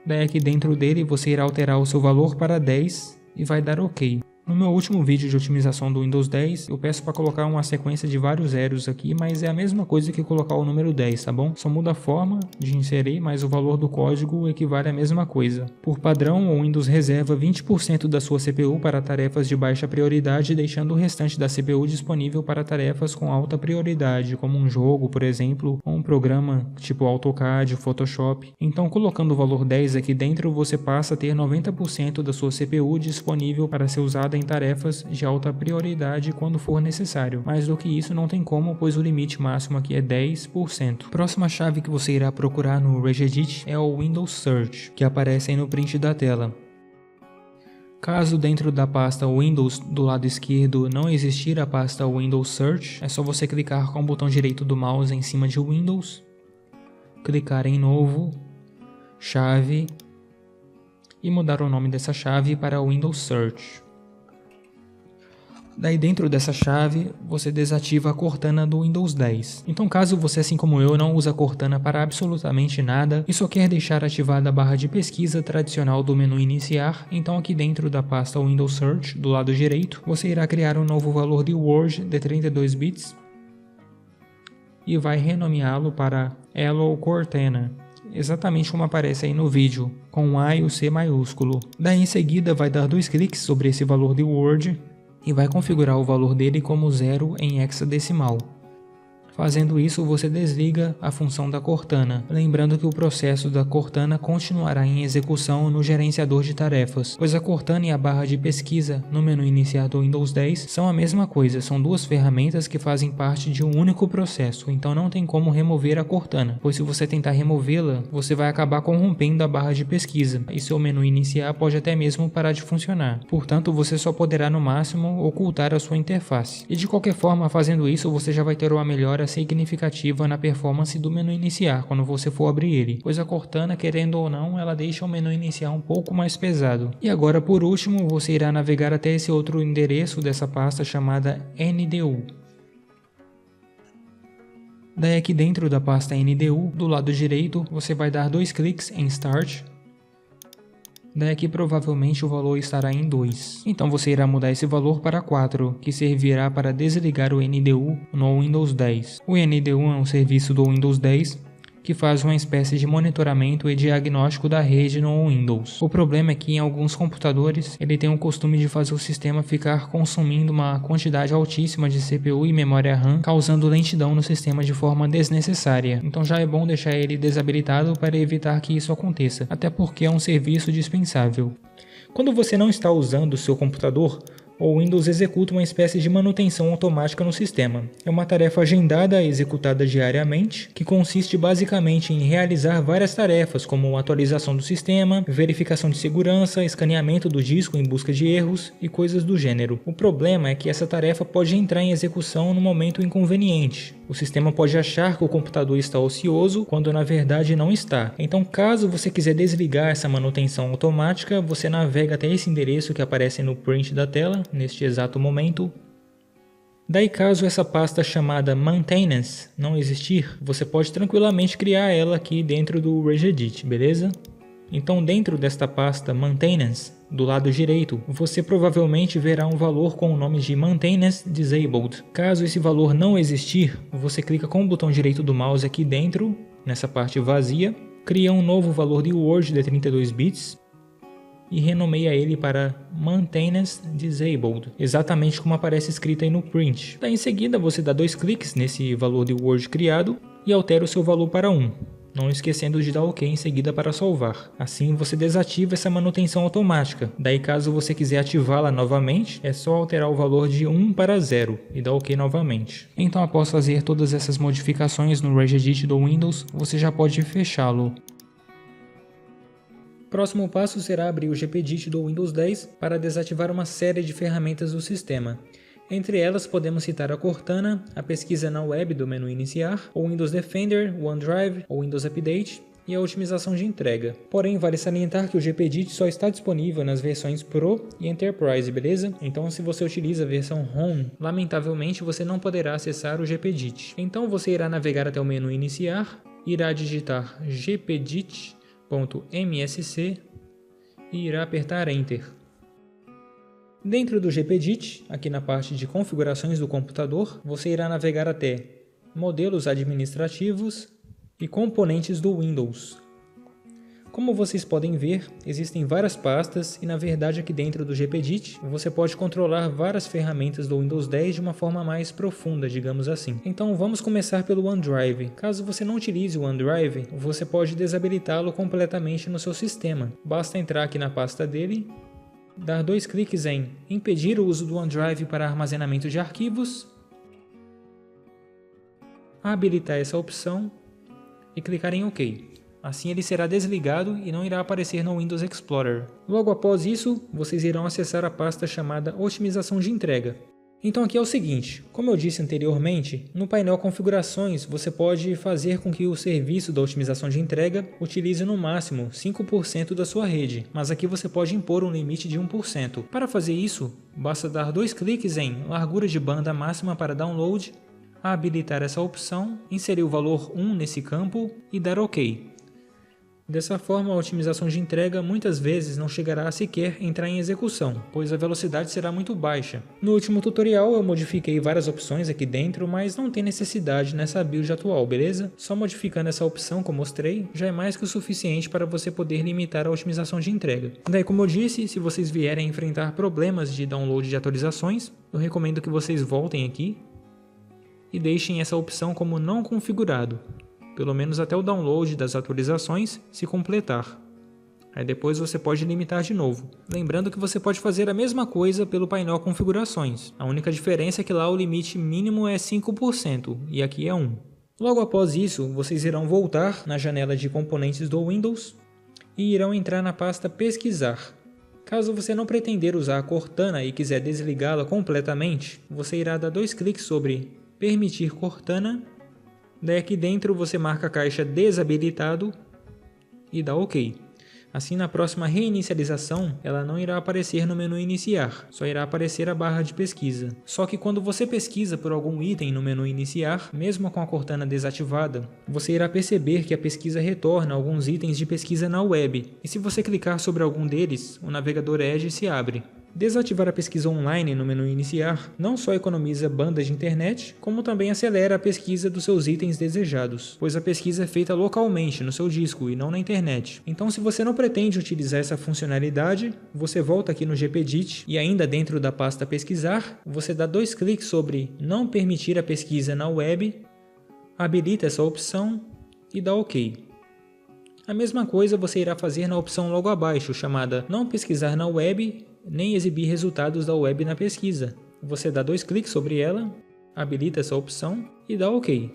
Daí aqui dentro dele você irá alterar o seu valor para 10 e vai dar OK. No meu último vídeo de otimização do Windows 10, eu peço para colocar uma sequência de vários zeros aqui, mas é a mesma coisa que colocar o número 10, tá bom? Só muda a forma de inserir, mas o valor do código equivale à mesma coisa. Por padrão, o Windows reserva 20% da sua CPU para tarefas de baixa prioridade, deixando o restante da CPU disponível para tarefas com alta prioridade, como um jogo, por exemplo, ou um programa tipo AutoCAD, Photoshop. Então, colocando o valor 10 aqui dentro, você passa a ter 90% da sua CPU disponível para ser usada em tarefas de alta prioridade quando for necessário. Mais do que isso não tem como, pois o limite máximo aqui é 10%. Próxima chave que você irá procurar no Regedit é o Windows Search, que aparece aí no print da tela. Caso dentro da pasta Windows do lado esquerdo não existir a pasta Windows Search, é só você clicar com o botão direito do mouse em cima de Windows, clicar em Novo, Chave e mudar o nome dessa chave para Windows Search. Daí dentro dessa chave, você desativa a Cortana do Windows 10. Então caso você, assim como eu, não usa a Cortana para absolutamente nada e só quer deixar ativada a barra de pesquisa tradicional do menu iniciar, então aqui dentro da pasta Windows Search, do lado direito, você irá criar um novo valor de Word de 32 bits e vai renomeá-lo para Hello Cortana, exatamente como aparece aí no vídeo, com o A e o C maiúsculo. Daí em seguida vai dar 2 cliques sobre esse valor de Word e vai configurar o valor dele como 0 em hexadecimal. Fazendo isso, você desliga a função da Cortana, lembrando que o processo da Cortana continuará em execução no gerenciador de tarefas, pois a Cortana e a barra de pesquisa no menu iniciar do Windows 10 são a mesma coisa, são duas ferramentas que fazem parte de um único processo, então não tem como remover a Cortana, pois se você tentar removê-la, você vai acabar corrompendo a barra de pesquisa, e seu menu iniciar pode até mesmo parar de funcionar. Portanto, você só poderá no máximo ocultar a sua interface. E de qualquer forma, fazendo isso, você já vai ter uma melhora significativa na performance do menu iniciar quando você for abrir ele, pois a Cortana, querendo ou não, ela deixa o menu iniciar um pouco mais pesado. E agora, por último, você irá navegar até esse outro endereço dessa pasta chamada NDU. Daí aqui dentro da pasta NDU, do lado direito, você vai dar 2 cliques em Start. Daí aqui provavelmente o valor estará em 2. Então você irá mudar esse valor para 4, que servirá para desligar o NDU no Windows 10. O NDU é um serviço do Windows 10 que faz uma espécie de monitoramento e diagnóstico da rede no Windows. O problema é que em alguns computadores ele tem o costume de fazer o sistema ficar consumindo uma quantidade altíssima de CPU e memória RAM, causando lentidão no sistema de forma desnecessária. Então já é bom deixar ele desabilitado para evitar que isso aconteça, até porque é um serviço dispensável. Quando você não está usando o seu computador, o Windows executa uma espécie de manutenção automática no sistema. É uma tarefa agendada e executada diariamente, que consiste basicamente em realizar várias tarefas, como atualização do sistema, verificação de segurança, escaneamento do disco em busca de erros e coisas do gênero. O problema é que essa tarefa pode entrar em execução no momento inconveniente. O sistema pode achar que o computador está ocioso, quando na verdade não está. Então, caso você quiser desligar essa manutenção automática, você navega até esse endereço que aparece no print da tela, neste exato momento. Daí, caso essa pasta chamada Maintenance não existir, você pode tranquilamente criar ela aqui dentro do Regedit, beleza? Então, dentro desta pasta Maintenance, do lado direito, você provavelmente verá um valor com o nome de Maintenance Disabled. Caso esse valor não existir, você clica com o botão direito do mouse aqui dentro, nessa parte vazia, cria um novo valor de Word de 32 bits e renomeia ele para Maintenance Disabled, exatamente como aparece escrito aí no print. Daí em seguida você dá 2 cliques nesse valor de Word criado e altera o seu valor para 1. Não esquecendo de dar OK em seguida para salvar. Assim você desativa essa manutenção automática. Daí caso você quiser ativá-la novamente, é só alterar o valor de 1 para 0 e dar OK novamente. Então após fazer todas essas modificações no Regedit do Windows, você já pode fechá-lo. Próximo passo será abrir o GPDit do Windows 10 para desativar uma série de ferramentas do sistema. Entre elas podemos citar a Cortana, a pesquisa na web do menu iniciar, o Windows Defender, o OneDrive, o Windows Update e a otimização de entrega. Porém, vale salientar que o GPDit só está disponível nas versões Pro e Enterprise, beleza? Então, se você utiliza a versão Home, lamentavelmente você não poderá acessar o GPDit. Então, você irá navegar até o menu Iniciar, irá digitar gpdit.msc e irá apertar Enter. Dentro do GPDit, aqui na parte de configurações do computador, você irá navegar até Modelos administrativos e componentes do Windows. Como vocês podem ver, existem várias pastas e na verdade aqui dentro do GPDit você pode controlar várias ferramentas do Windows 10 de uma forma mais profunda, digamos assim. Então vamos começar pelo OneDrive. Caso você não utilize o OneDrive, você pode desabilitá-lo completamente no seu sistema. Basta entrar aqui na pasta dele, dar 2 cliques em impedir o uso do OneDrive para armazenamento de arquivos, habilitar essa opção e clicar em OK. Assim ele será desligado e não irá aparecer no Windows Explorer. Logo após isso, vocês irão acessar a pasta chamada Otimização de Entrega. Então aqui é o seguinte, como eu disse anteriormente, no painel Configurações você pode fazer com que o serviço da otimização de entrega utilize no máximo 5% da sua rede, mas aqui você pode impor um limite de 1%. Para fazer isso, basta dar 2 cliques em largura de banda máxima para download, habilitar essa opção, inserir o valor 1 nesse campo e dar OK. Dessa forma, a otimização de entrega muitas vezes não chegará a sequer entrar em execução, pois a velocidade será muito baixa. No último tutorial eu modifiquei várias opções aqui dentro, mas não tem necessidade nessa build atual, beleza? Só modificando essa opção que eu mostrei, já é mais que o suficiente para você poder limitar a otimização de entrega. Daí, como eu disse, se vocês vierem enfrentar problemas de download de atualizações, eu recomendo que vocês voltem aqui e deixem essa opção como não configurado, pelo menos até o download das atualizações se completar. Aí depois você pode limitar de novo. Lembrando que você pode fazer a mesma coisa pelo painel Configurações. A única diferença é que lá o limite mínimo é 5% e aqui é 1%. Logo após isso, vocês irão voltar na janela de componentes do Windows e irão entrar na pasta Pesquisar. Caso você não pretender usar a Cortana e quiser desligá-la completamente, você irá dar 2 cliques sobre Permitir Cortana. Daí aqui dentro você marca a caixa Desabilitado e dá OK. Assim, na próxima reinicialização, ela não irá aparecer no menu Iniciar, só irá aparecer a barra de pesquisa. Só que quando você pesquisa por algum item no menu Iniciar, mesmo com a Cortana desativada, você irá perceber que a pesquisa retorna alguns itens de pesquisa na web, e se você clicar sobre algum deles, o navegador Edge se abre. Desativar a pesquisa online no menu Iniciar não só economiza banda de internet, como também acelera a pesquisa dos seus itens desejados, pois a pesquisa é feita localmente no seu disco e não na internet. Então, se você não pretende utilizar essa funcionalidade, você volta aqui no GPDit e ainda dentro da pasta Pesquisar, você dá 2 cliques sobre Não permitir a pesquisa na web, habilita essa opção e dá OK. A mesma coisa você irá fazer na opção logo abaixo, chamada Não pesquisar na web, nem exibir resultados da web na pesquisa. Você dá 2 cliques sobre ela, habilita essa opção e dá OK.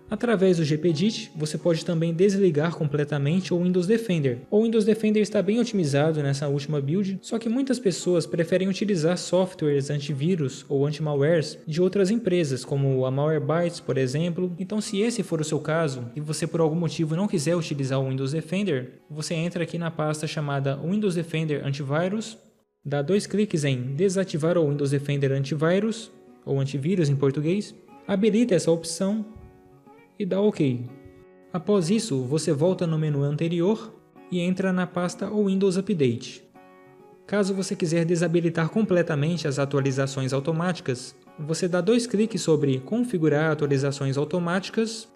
Através do GPDit, você pode também desligar completamente o Windows Defender. O Windows Defender está bem otimizado nessa última build, só que muitas pessoas preferem utilizar softwares antivírus ou anti-malwares de outras empresas, como a Malwarebytes, por exemplo. Então, se esse for o seu caso e você por algum motivo não quiser utilizar o Windows Defender, você entra aqui na pasta chamada Windows Defender Antivirus, dá 2 cliques em Desativar o Windows Defender Antivirus, ou antivírus em português, habilita essa opção e dá OK. Após isso, você volta no menu anterior e entra na pasta Windows Update. Caso você quiser desabilitar completamente as atualizações automáticas, você dá 2 cliques sobre Configurar atualizações automáticas,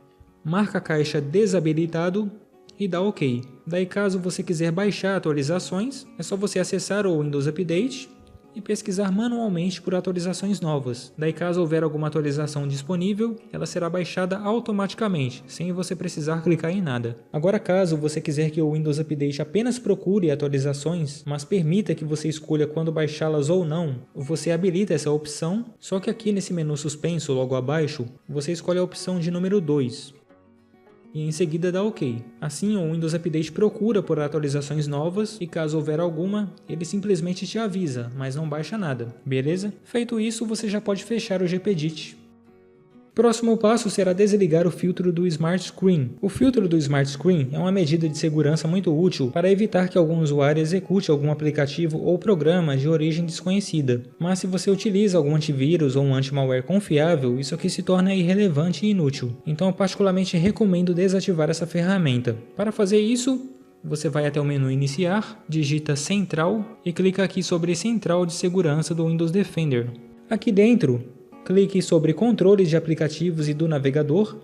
marca a caixa Desabilitado e dá OK. Daí, caso você quiser baixar atualizações, é só você acessar o Windows Update e pesquisar manualmente por atualizações novas. Daí, caso houver alguma atualização disponível, ela será baixada automaticamente, sem você precisar clicar em nada. Agora, caso você quiser que o Windows Update apenas procure atualizações, mas permita que você escolha quando baixá-las ou não, você habilita essa opção, só que aqui nesse menu suspenso logo abaixo, você escolhe a opção de número 2. E em seguida dá OK. Assim, o Windows Update procura por atualizações novas e caso houver alguma, ele simplesmente te avisa, mas não baixa nada, beleza? Feito isso, você já pode fechar o GPDit. Próximo passo será desligar o filtro do Smart Screen. O filtro do Smart Screen é uma medida de segurança muito útil para evitar que algum usuário execute algum aplicativo ou programa de origem desconhecida. Mas se você utiliza algum antivírus ou um anti-malware confiável, isso aqui se torna irrelevante e inútil. Então eu particularmente recomendo desativar essa ferramenta. Para fazer isso, você vai até o menu Iniciar, digita Central e clica aqui sobre Central de Segurança do Windows Defender. Aqui dentro, clique sobre Controles de aplicativos e do navegador.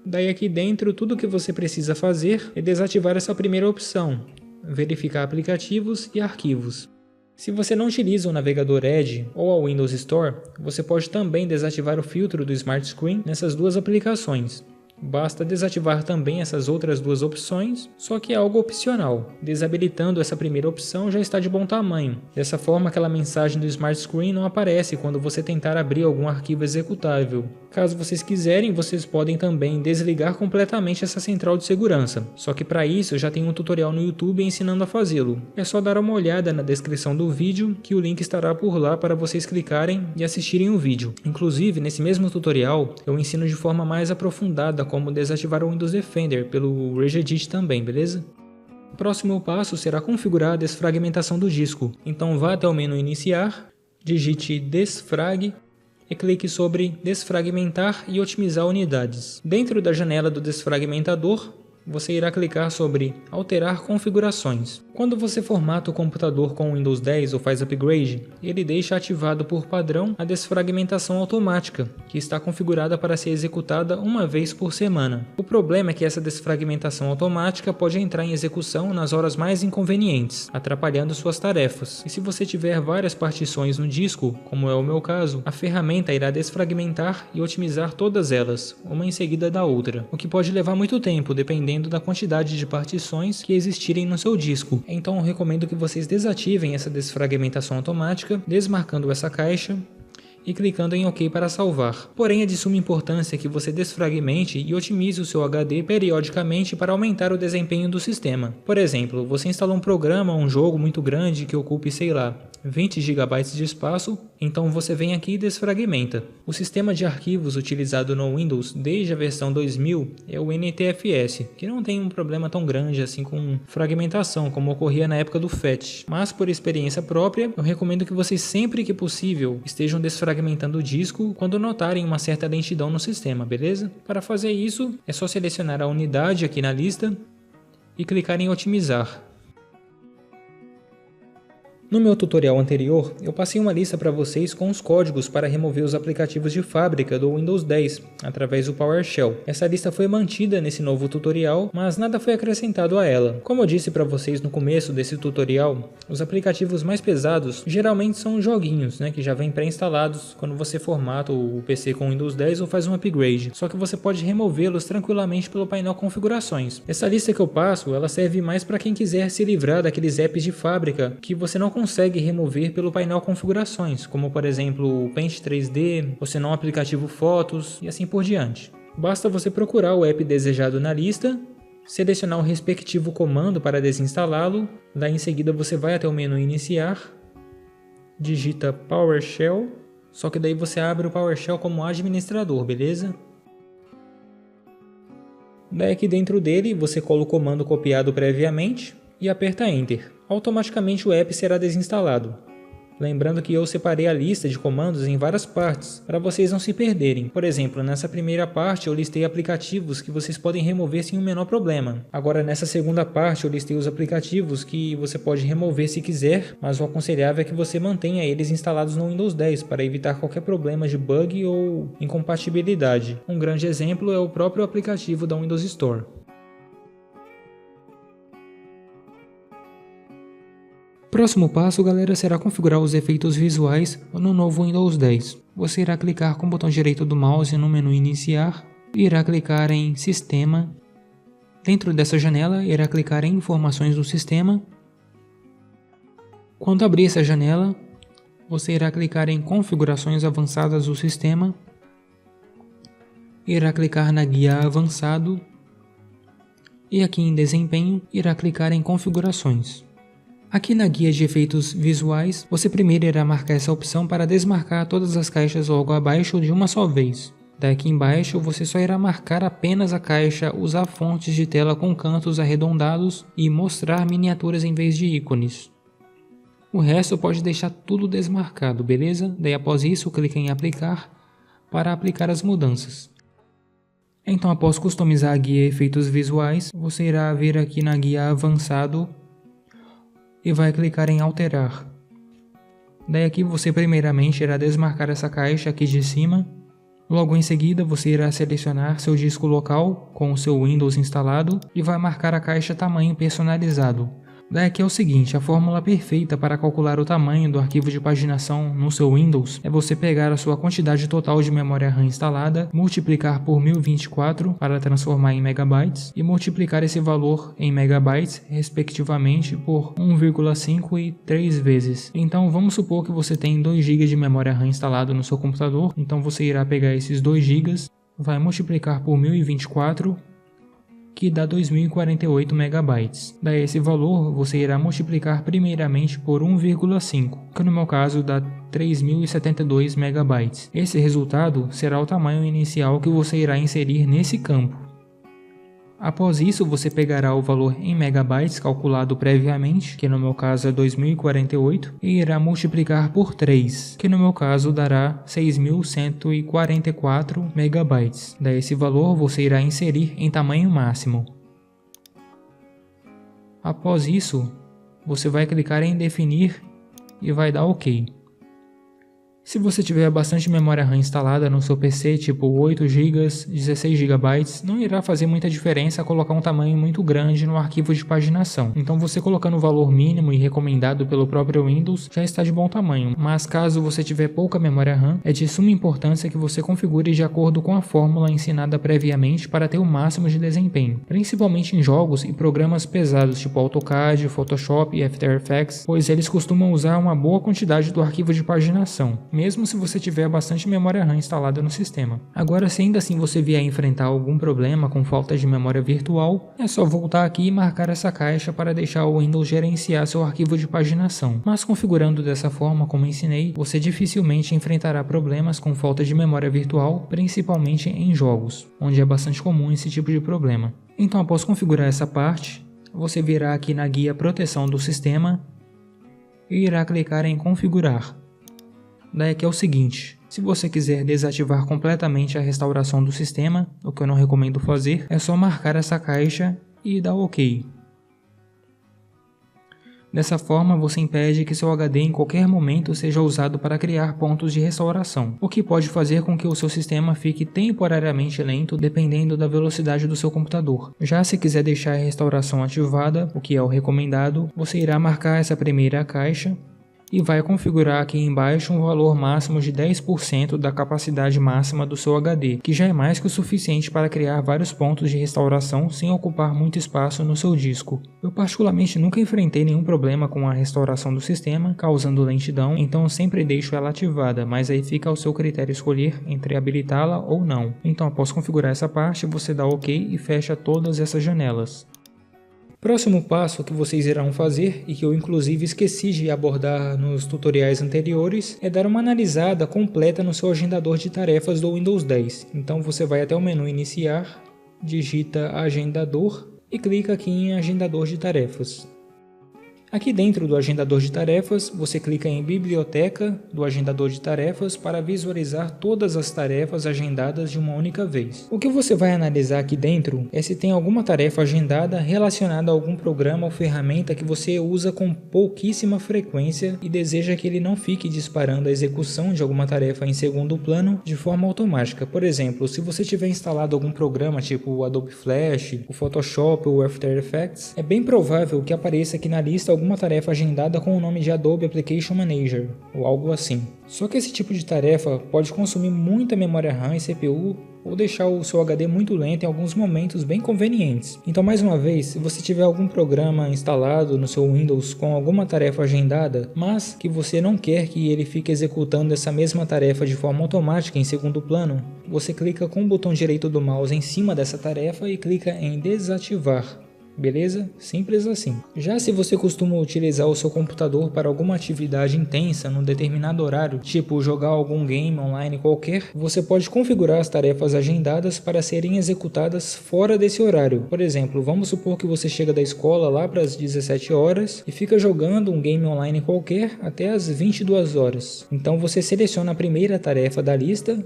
Daí aqui dentro, tudo o que você precisa fazer é desativar essa primeira opção, verificar aplicativos e arquivos. Se você não utiliza o navegador Edge ou a Windows Store, você pode também desativar o filtro do Smart Screen nessas duas aplicações. Basta desativar também essas outras duas opções, só que é algo opcional. Desabilitando essa primeira opção já está de bom tamanho. Dessa forma, aquela mensagem do Smart Screen não aparece quando você tentar abrir algum arquivo executável. Caso vocês quiserem, vocês podem também desligar completamente essa central de segurança. Só que para isso eu já tenho um tutorial no YouTube ensinando a fazê-lo. É só dar uma olhada na descrição do vídeo, que o link estará por lá para vocês clicarem e assistirem o vídeo. Inclusive, nesse mesmo tutorial, eu ensino de forma mais aprofundada como desativar o Windows Defender pelo Regedit também, beleza? O próximo passo será configurar a desfragmentação do disco. Então vá até o menu Iniciar, digite Desfrag e clique sobre Desfragmentar e otimizar unidades. Dentro da janela do desfragmentador, você irá clicar sobre Alterar configurações. Quando você formata o computador com Windows 10 ou faz upgrade, ele deixa ativado por padrão a desfragmentação automática, que está configurada para ser executada uma vez por semana. O problema é que essa desfragmentação automática pode entrar em execução nas horas mais inconvenientes, atrapalhando suas tarefas. E se você tiver várias partições no disco, como é o meu caso, a ferramenta irá desfragmentar e otimizar todas elas, uma em seguida da outra, o que pode levar muito tempo, dependendo da quantidade de partições que existirem no seu disco. Então eu recomendo que vocês desativem essa desfragmentação automática, desmarcando essa caixa e clicando em OK para salvar. Porém, é de suma importância que você desfragmente e otimize o seu HD periodicamente para aumentar o desempenho do sistema. Por exemplo, você instala um programa ou um jogo muito grande que ocupe, sei lá, 20 GB de espaço, então você vem aqui e desfragmenta. O sistema de arquivos utilizado no Windows desde a versão 2000 é o NTFS, que não tem um problema tão grande assim com fragmentação, como ocorria na época do FAT. Mas por experiência própria, eu recomendo que vocês sempre que possível estejam desfragmentando o disco quando notarem uma certa lentidão no sistema, beleza? Para fazer isso, é só selecionar a unidade aqui na lista e clicar em otimizar. No meu tutorial anterior, eu passei uma lista para vocês com os códigos para remover os aplicativos de fábrica do Windows 10 através do PowerShell. Essa lista foi mantida nesse novo tutorial, mas nada foi acrescentado a ela. Como eu disse para vocês no começo desse tutorial, os aplicativos mais pesados geralmente são joguinhos, que já vêm pré-instalados quando você formata o PC com Windows 10 ou faz um upgrade. Só que você pode removê-los tranquilamente pelo painel configurações. Essa lista que eu passo, ela serve mais para quem quiser se livrar daqueles apps de fábrica que você não consegue remover pelo painel configurações, como por exemplo o Paint 3D, ou se não o aplicativo Fotos e assim por diante. Basta você procurar o app desejado na lista, selecionar o respectivo comando para desinstalá-lo, daí em seguida você vai até o menu Iniciar, digita PowerShell, só que daí você abre o PowerShell como administrador, beleza? Daí aqui dentro dele você cola o comando copiado previamente e aperta Enter. Automaticamente o app será desinstalado. Lembrando que eu separei a lista de comandos em várias partes, para vocês não se perderem. Por exemplo, nessa primeira parte eu listei aplicativos que vocês podem remover sem o menor problema. Agora nessa segunda parte eu listei os aplicativos que você pode remover se quiser, mas o aconselhável é que você mantenha eles instalados no Windows 10 para evitar qualquer problema de bug ou incompatibilidade. Um grande exemplo é o próprio aplicativo da Windows Store. Próximo passo, galera, será configurar os efeitos visuais no novo Windows 10. Você irá clicar com o botão direito do mouse no menu Iniciar e irá clicar em Sistema. Dentro dessa janela, irá clicar em Informações do Sistema. Quando abrir essa janela, você irá clicar em Configurações Avançadas do Sistema. Irá clicar na Guia Avançado. E aqui em Desempenho, irá clicar em Configurações. Aqui na guia de efeitos visuais, você primeiro irá marcar essa opção para desmarcar todas as caixas logo abaixo de uma só vez. Daqui embaixo você só irá marcar apenas a caixa, usar fontes de tela com cantos arredondados e mostrar miniaturas em vez de ícones. O resto pode deixar tudo desmarcado, beleza? Daí após isso clique em aplicar para aplicar as mudanças. Então após customizar a guia efeitos visuais, você irá vir aqui na guia avançado e vai clicar em alterar. Daí aqui você primeiramente irá desmarcar essa caixa aqui de cima. Logo em seguida você irá selecionar seu disco local com o seu Windows instalado e vai marcar a caixa tamanho personalizado. Daí aqui é o seguinte, a fórmula perfeita para calcular o tamanho do arquivo de paginação no seu Windows é você pegar a sua quantidade total de memória RAM instalada, multiplicar por 1024 para transformar em megabytes e multiplicar esse valor em megabytes respectivamente por 1,5 e 3 vezes. Então vamos supor que você tem 2 GB de memória RAM instalado no seu computador, então você irá pegar esses 2 GB, vai multiplicar por 1024, que dá 2048 megabytes. Daí esse valor você irá multiplicar primeiramente por 1,5, que no meu caso dá 3072 megabytes. Esse resultado será o tamanho inicial que você irá inserir nesse campo. Após isso, você pegará o valor em megabytes calculado previamente, que no meu caso é 2048, e irá multiplicar por 3, que no meu caso dará 6144 megabytes. Daí esse valor você irá inserir em tamanho máximo. Após isso, você vai clicar em definir e vai dar OK. Se você tiver bastante memória RAM instalada no seu PC, tipo 8 GB, 16 GB, não irá fazer muita diferença colocar um tamanho muito grande no arquivo de paginação. Então você colocando o valor mínimo e recomendado pelo próprio Windows já está de bom tamanho. Mas caso você tiver pouca memória RAM, é de suma importância que você configure de acordo com a fórmula ensinada previamente para ter o máximo de desempenho, principalmente em jogos e programas pesados tipo AutoCAD, Photoshop e After Effects, pois eles costumam usar uma boa quantidade do arquivo de paginação, mesmo se você tiver bastante memória RAM instalada no sistema. Agora, se ainda assim você vier enfrentar algum problema com falta de memória virtual, é só voltar aqui e marcar essa caixa para deixar o Windows gerenciar seu arquivo de paginação. Mas configurando dessa forma como ensinei, você dificilmente enfrentará problemas com falta de memória virtual, principalmente em jogos, onde é bastante comum esse tipo de problema. Então, após configurar essa parte, você virá aqui na guia proteção do sistema e irá clicar em configurar. Daí aqui é o seguinte, se você quiser desativar completamente a restauração do sistema, o que eu não recomendo fazer, é só marcar essa caixa e dar OK. Dessa forma, você impede que seu HD em qualquer momento seja usado para criar pontos de restauração, o que pode fazer com que o seu sistema fique temporariamente lento dependendo da velocidade do seu computador. Já se quiser deixar a restauração ativada, o que é o recomendado, você irá marcar essa primeira caixa e vai configurar aqui embaixo um valor máximo de 10% da capacidade máxima do seu HD, que já é mais que o suficiente para criar vários pontos de restauração sem ocupar muito espaço no seu disco. Eu particularmente nunca enfrentei nenhum problema com a restauração do sistema, causando lentidão, então eu sempre deixo ela ativada, mas aí fica ao seu critério escolher entre habilitá-la ou não. Então após configurar essa parte, você dá OK e fecha todas essas janelas. Próximo passo que vocês irão fazer, e que eu inclusive esqueci de abordar nos tutoriais anteriores, é dar uma analisada completa no seu agendador de tarefas do Windows 10. Então você vai até o menu Iniciar, digita Agendador e clica aqui em Agendador de Tarefas. Aqui dentro do agendador de tarefas, você clica em Biblioteca do agendador de tarefas para visualizar todas as tarefas agendadas de uma única vez. O que você vai analisar aqui dentro é se tem alguma tarefa agendada relacionada a algum programa ou ferramenta que você usa com pouquíssima frequência e deseja que ele não fique disparando a execução de alguma tarefa em segundo plano de forma automática. Por exemplo, se você tiver instalado algum programa tipo o Adobe Flash, o Photoshop ou o After Effects, é bem provável que apareça aqui na lista alguma tarefa agendada com o nome de Adobe Application Manager, ou algo assim. Só que esse tipo de tarefa pode consumir muita memória RAM e CPU, ou deixar o seu HD muito lento em alguns momentos bem convenientes. Então, mais uma vez, se você tiver algum programa instalado no seu Windows com alguma tarefa agendada, mas que você não quer que ele fique executando essa mesma tarefa de forma automática em segundo plano, você clica com o botão direito do mouse em cima dessa tarefa e clica em desativar. beleza? Simples assim. Já se você costuma utilizar o seu computador para alguma atividade intensa num determinado horário, tipo jogar algum game online qualquer, você pode configurar as tarefas agendadas para serem executadas fora desse horário. Por exemplo, vamos supor que você chega da escola lá para as 17 horas e fica jogando um game online qualquer até as 22 horas. Então você seleciona a primeira tarefa da lista,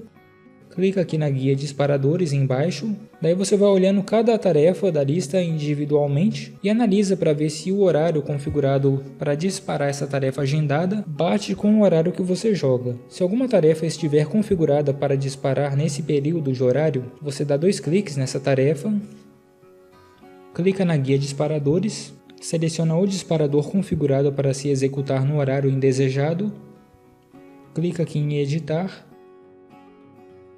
clica aqui na guia disparadores embaixo, daí você vai olhando cada tarefa da lista individualmente e analisa para ver se o horário configurado para disparar essa tarefa agendada bate com o horário que você joga. Se alguma tarefa estiver configurada para disparar nesse período de horário, você dá 2 cliques nessa tarefa, clica na guia disparadores, seleciona o disparador configurado para se executar no horário indesejado, clica aqui em editar.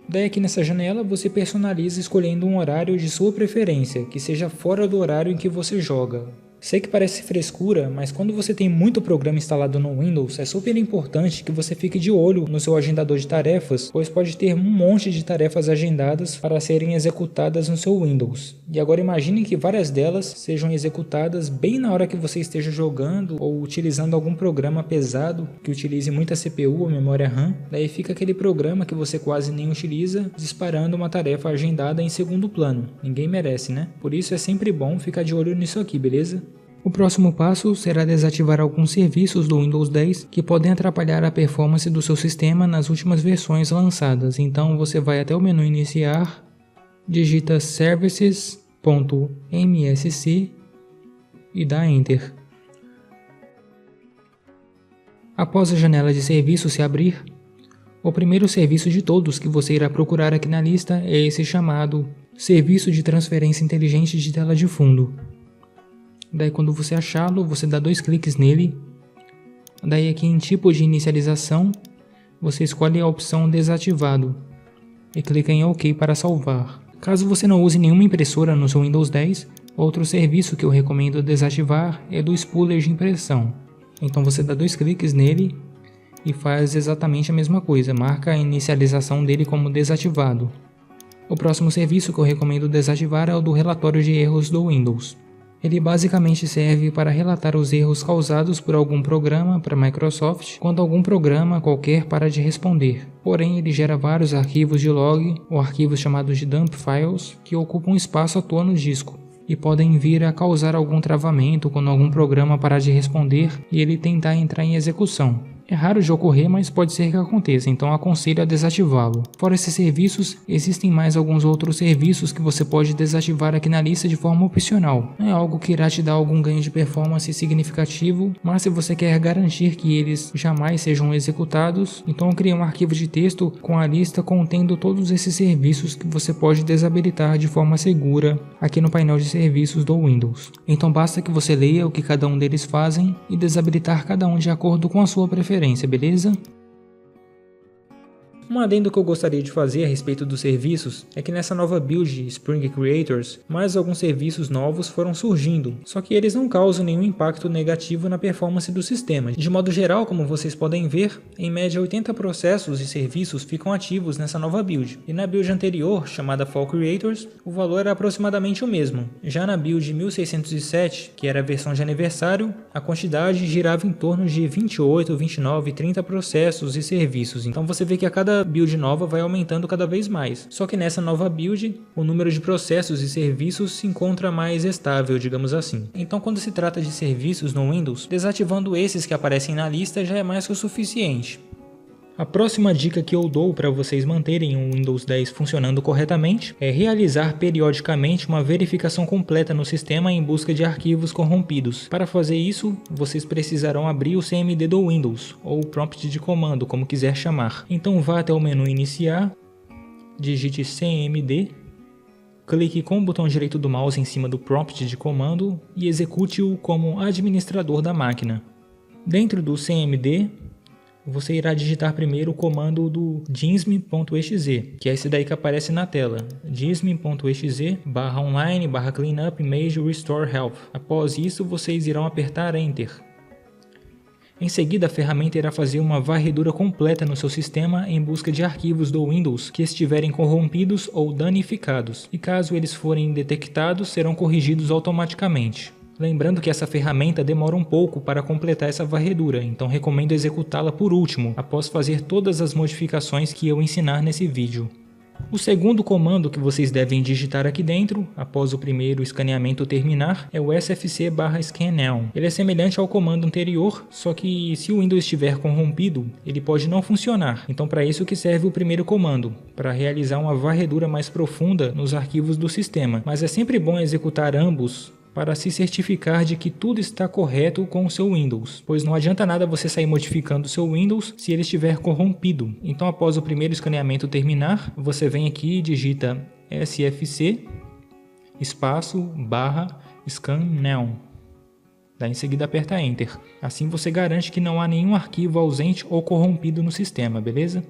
Daí aqui nessa janela você personaliza escolhendo um horário de sua preferência, que seja fora do horário em que você joga. Sei que parece frescura, mas quando você tem muito programa instalado no Windows, é super importante que você fique de olho no seu agendador de tarefas, pois pode ter um monte de tarefas agendadas para serem executadas no seu Windows. E agora imagine que várias delas sejam executadas bem na hora que você esteja jogando ou utilizando algum programa pesado que utilize muita CPU ou memória RAM. Daí fica aquele programa que você quase nem utiliza, disparando uma tarefa agendada em segundo plano. Ninguém merece, né? Por isso é sempre bom ficar de olho nisso aqui, beleza? O próximo passo será desativar alguns serviços do Windows 10 que podem atrapalhar a performance do seu sistema nas últimas versões lançadas. Então você vai até o menu iniciar, digita services.msc e dá Enter. Após a janela de serviços se abrir, o primeiro serviço de todos que você irá procurar aqui na lista é esse chamado Serviço de Transferência Inteligente de Tela de Fundo. Daí quando você achá-lo, você dá 2 cliques nele. Daí aqui em tipo de inicialização, você escolhe a opção desativado e clica em OK para salvar. Caso você não use nenhuma impressora no seu Windows 10, outro serviço que eu recomendo desativar é do spooler de impressão. Então você dá 2 cliques nele e faz exatamente a mesma coisa, marca a inicialização dele como desativado. O próximo serviço que eu recomendo desativar é o do relatório de erros do Windows. Ele basicamente serve para relatar os erros causados por algum programa para Microsoft quando algum programa qualquer para de responder. Porém, ele gera vários arquivos de log ou arquivos chamados de dump files que ocupam espaço à toa no disco e podem vir a causar algum travamento quando algum programa parar de responder e ele tentar entrar em execução. É raro de ocorrer, mas pode ser que aconteça, então aconselho a desativá-lo. Fora esses serviços, existem mais alguns outros serviços que você pode desativar aqui na lista de forma opcional. Não é algo que irá te dar algum ganho de performance significativo, mas se você quer garantir que eles jamais sejam executados, então eu criei um arquivo de texto com a lista contendo todos esses serviços que você pode desabilitar de forma segura aqui no painel de serviços do Windows. Então basta que você leia o que cada um deles fazem e desabilitar cada um de acordo com a sua preferência, beleza? Um adendo que eu gostaria de fazer a respeito dos serviços é que nessa nova build Spring Creators, mais alguns serviços novos foram surgindo, só que eles não causam nenhum impacto negativo na performance do sistema. De modo geral, como vocês podem ver, em média 80 processos e serviços ficam ativos nessa nova build, e na build anterior, chamada Fall Creators, o valor era aproximadamente o mesmo. Já na build 1607, que era a versão de aniversário, a quantidade girava em torno de 28, 29, 30 processos e serviços, então você vê que a cada build nova vai aumentando cada vez mais. Só que nessa nova build, o número de processos e serviços se encontra mais estável, digamos assim. Então quando se trata de serviços no Windows, desativando esses que aparecem na lista já é mais que o suficiente. A próxima dica que eu dou para vocês manterem o Windows 10 funcionando corretamente é realizar periodicamente uma verificação completa no sistema em busca de arquivos corrompidos. Para fazer isso, vocês precisarão abrir o CMD do Windows, ou prompt de comando, como quiser chamar. Então vá até o menu Iniciar, digite CMD, clique com o botão direito do mouse em cima do prompt de comando e execute-o como administrador da máquina. Dentro do CMD, você irá digitar primeiro o comando do dinsm.exe, que é esse daí que aparece na tela, dinsm.exe/online/cleanup image restore help. Após isso, vocês irão apertar Enter. Em seguida, a ferramenta irá fazer uma varredura completa no seu sistema em busca de arquivos do Windows que estiverem corrompidos ou danificados, e caso eles forem detectados, serão corrigidos automaticamente. Lembrando que essa ferramenta demora um pouco para completar essa varredura, então recomendo executá-la por último, após fazer todas as modificações que eu ensinar nesse vídeo. O segundo comando que vocês devem digitar aqui dentro, após o primeiro escaneamento terminar, é o sfc/scannow. Ele é semelhante ao comando anterior, só que se o Windows estiver corrompido, ele pode não funcionar. Então para isso que serve o primeiro comando, para realizar uma varredura mais profunda nos arquivos do sistema. Mas é sempre bom executar ambos, para se certificar de que tudo está correto com o seu Windows, pois não adianta nada você sair modificando o seu Windows se ele estiver corrompido. Então após o primeiro escaneamento terminar, você vem aqui e digita sfc /scannow. Daí em seguida aperta Enter. Assim você garante que não há nenhum arquivo ausente ou corrompido no sistema, beleza?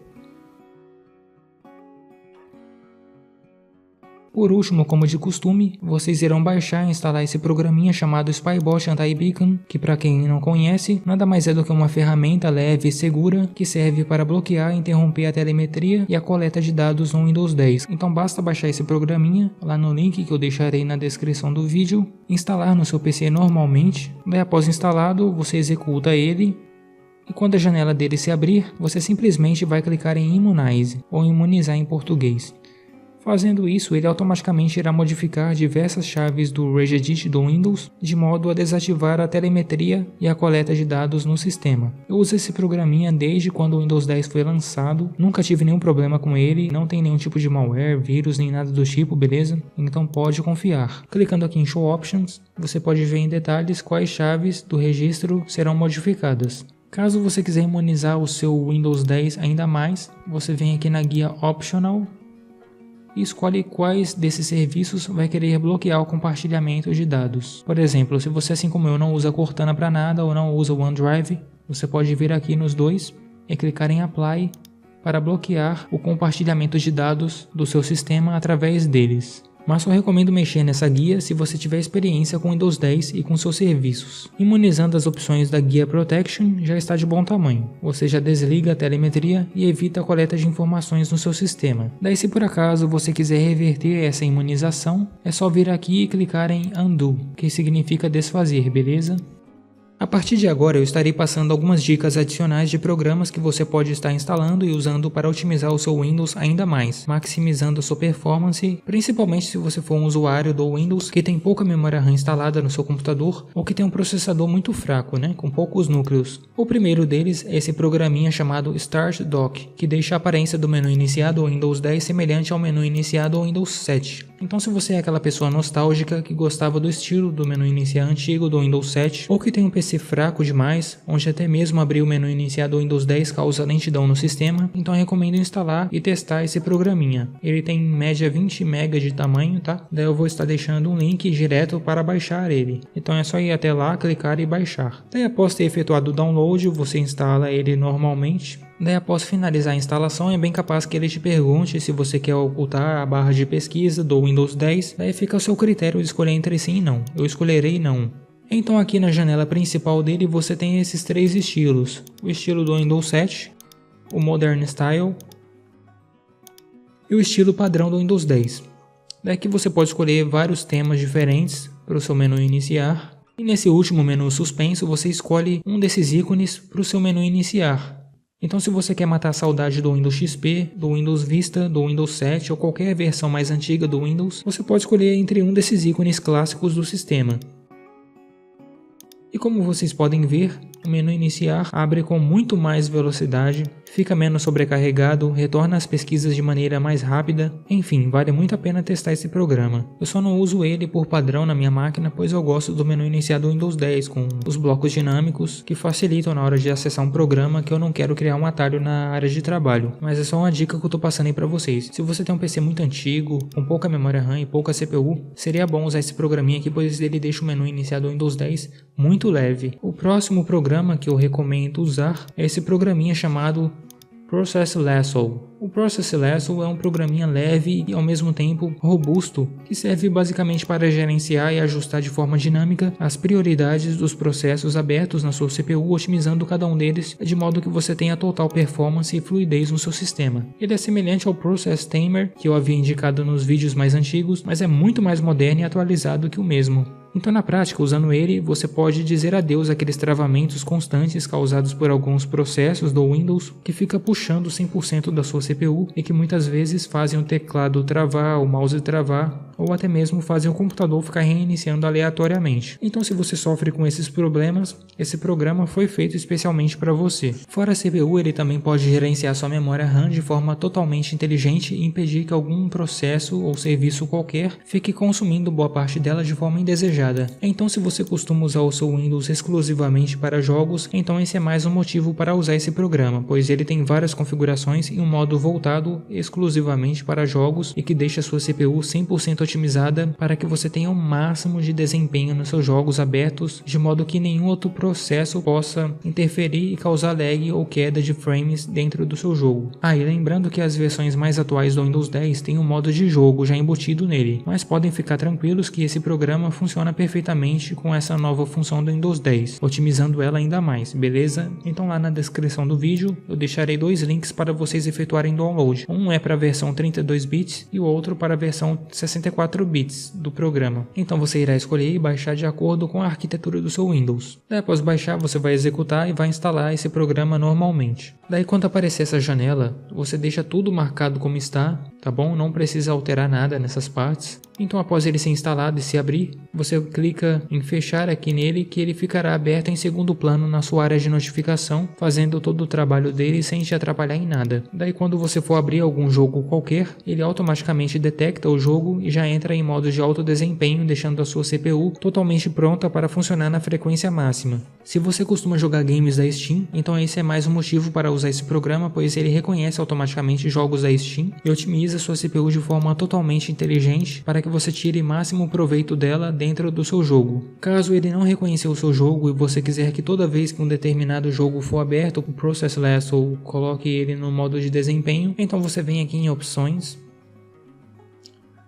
Por último, como de costume, vocês irão baixar e instalar esse programinha chamado Spybot Anti-Beacon, que para quem não conhece, nada mais é do que uma ferramenta leve e segura que serve para bloquear e interromper a telemetria e a coleta de dados no Windows 10. Então basta baixar esse programinha lá no link que eu deixarei na descrição do vídeo, instalar no seu PC normalmente, daí após instalado você executa ele, e quando a janela dele se abrir, você simplesmente vai clicar em Immunize, ou imunizar em português. Fazendo isso, ele automaticamente irá modificar diversas chaves do Regedit do Windows, de modo a desativar a telemetria e a coleta de dados no sistema. Eu uso esse programinha desde quando o Windows 10 foi lançado, nunca tive nenhum problema com ele, não tem nenhum tipo de malware, vírus, nem nada do tipo, beleza? Então pode confiar. Clicando aqui em Show Options, você pode ver em detalhes quais chaves do registro serão modificadas. Caso você quiser imunizar o seu Windows 10 ainda mais, você vem aqui na guia Optional, e escolhe quais desses serviços vai querer bloquear o compartilhamento de dados. Por exemplo, se você assim como eu não usa Cortana para nada ou não usa o OneDrive, você pode vir aqui nos dois e clicar em Apply para bloquear o compartilhamento de dados do seu sistema através deles. Mas só recomendo mexer nessa guia se você tiver experiência com Windows 10 e com seus serviços. Imunizando as opções da guia Protection já está de bom tamanho. Você já desliga a telemetria e evita a coleta de informações no seu sistema. Daí se por acaso você quiser reverter essa imunização, é só vir aqui e clicar em Undo, que significa desfazer, beleza? A partir de agora eu estarei passando algumas dicas adicionais de programas que você pode estar instalando e usando para otimizar o seu Windows ainda mais, maximizando a sua performance, principalmente se você for um usuário do Windows que tem pouca memória RAM instalada no seu computador ou que tem um processador muito fraco, com poucos núcleos. O primeiro deles é esse programinha chamado Start Dock, que deixa a aparência do menu iniciado ao Windows 10 semelhante ao menu iniciado ao Windows 7. Então se você é aquela pessoa nostálgica que gostava do estilo do menu iniciar antigo do Windows 7 ou que tem um PC fraco demais, onde até mesmo abrir o menu iniciado do Windows 10 causa lentidão no sistema, então eu recomendo instalar e testar esse programinha. Ele tem em média 20 MB de tamanho, tá? Daí eu vou estar deixando um link direto para baixar ele. Então é só ir até lá, clicar e baixar. Daí após ter efetuado o download, você instala ele normalmente. Daí após finalizar a instalação, é bem capaz que ele te pergunte se você quer ocultar a barra de pesquisa do Windows 10, daí fica ao seu critério de escolher entre sim e não. Eu escolherei não. Então aqui na janela principal dele você tem esses três estilos, o estilo do Windows 7, o Modern Style e o estilo padrão do Windows 10. Daqui você pode escolher vários temas diferentes para o seu menu iniciar, e nesse último menu suspenso você escolhe um desses ícones para o seu menu iniciar. Então se você quer matar a saudade do Windows XP, do Windows Vista, do Windows 7 ou qualquer versão mais antiga do Windows, você pode escolher entre um desses ícones clássicos do sistema. E como vocês podem ver, o menu iniciar abre com muito mais velocidade, fica menos sobrecarregado, retorna as pesquisas de maneira mais rápida, enfim, vale muito a pena testar esse programa. Eu só não uso ele por padrão na minha máquina, pois eu gosto do menu iniciar do Windows 10 com os blocos dinâmicos que facilitam na hora de acessar um programa que eu não quero criar um atalho na área de trabalho. Mas é só uma dica que eu tô passando aí pra vocês. Se você tem um PC muito antigo, com pouca memória RAM e pouca CPU, seria bom usar esse programinha aqui, pois ele deixa o menu iniciar do Windows 10 muito leve. O próximo programa que eu recomendo usar é esse programinha chamado Process Lasso. O Process Lasso é um programinha leve e ao mesmo tempo robusto que serve basicamente para gerenciar e ajustar de forma dinâmica as prioridades dos processos abertos na sua CPU, otimizando cada um deles de modo que você tenha total performance e fluidez no seu sistema. Ele é semelhante ao Process Tamer que eu havia indicado nos vídeos mais antigos, mas é muito mais moderno e atualizado que o mesmo. Então na prática, usando ele, você pode dizer adeus àqueles travamentos constantes causados por alguns processos do Windows que fica puxando 100% da sua CPU e que muitas vezes fazem o teclado travar, o mouse travar, ou até mesmo fazem o computador ficar reiniciando aleatoriamente. Então se você sofre com esses problemas, esse programa foi feito especialmente para você. Fora a CPU, ele também pode gerenciar sua memória RAM de forma totalmente inteligente e impedir que algum processo ou serviço qualquer fique consumindo boa parte dela de forma indesejada. Então se você costuma usar o seu Windows exclusivamente para jogos, então esse é mais um motivo para usar esse programa, pois ele tem várias configurações e um modo voltado exclusivamente para jogos e que deixa a sua CPU 100% otimizada para que você tenha o máximo de desempenho nos seus jogos abertos, de modo que nenhum outro processo possa interferir e causar lag ou queda de frames dentro do seu jogo. E lembrando que as versões mais atuais do Windows 10 têm um modo de jogo já embutido nele, mas podem ficar tranquilos que esse programa funciona perfeitamente com essa nova função do Windows 10, otimizando ela ainda mais, beleza? Então lá na descrição do vídeo eu deixarei dois links para vocês efetuarem download. Um é para a versão 32 bits e o outro para a versão 64 bits do programa. Então você irá escolher e baixar de acordo com a arquitetura do seu Windows. Daí após baixar, você vai executar e vai instalar esse programa normalmente. Daí quando aparecer essa janela, você deixa tudo marcado como está, tá bom? Não precisa alterar nada nessas partes. Então após ele ser instalado e se abrir, você clica em fechar aqui nele que ele ficará aberto em segundo plano na sua área de notificação, fazendo todo o trabalho dele sem te atrapalhar em nada. Daí quando você for abrir algum jogo qualquer, ele automaticamente detecta o jogo e já entra em modo de alto desempenho, deixando a sua CPU totalmente pronta para funcionar na frequência máxima. Se você costuma jogar games da Steam, então esse é mais um motivo para usar esse programa, pois ele reconhece automaticamente jogos da Steam e otimiza sua CPU de forma totalmente inteligente para que você tire máximo proveito dela dentro do seu jogo. Caso ele não reconhecer o seu jogo e você quiser que toda vez que um determinado jogo for aberto, o Process Lasso coloque ele no modo de desempenho, então você vem aqui em opções,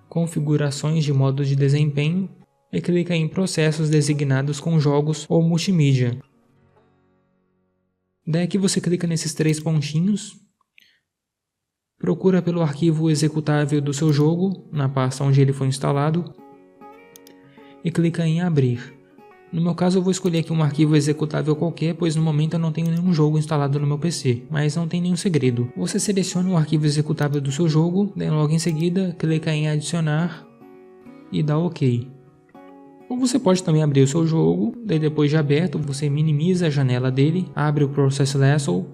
configurações de modo de desempenho e clica em processos designados com jogos ou multimídia. Daí aqui você clica nesses três pontinhos, procura pelo arquivo executável do seu jogo, na pasta onde ele foi instalado, e clica em abrir. No meu caso eu vou escolher aqui um arquivo executável qualquer, pois no momento eu não tenho nenhum jogo instalado no meu PC, mas não tem nenhum segredo. Você seleciona o arquivo executável do seu jogo, daí logo em seguida clica em adicionar e dá OK. Ou você pode também abrir o seu jogo, daí depois de aberto você minimiza a janela dele, abre o Process Lasso,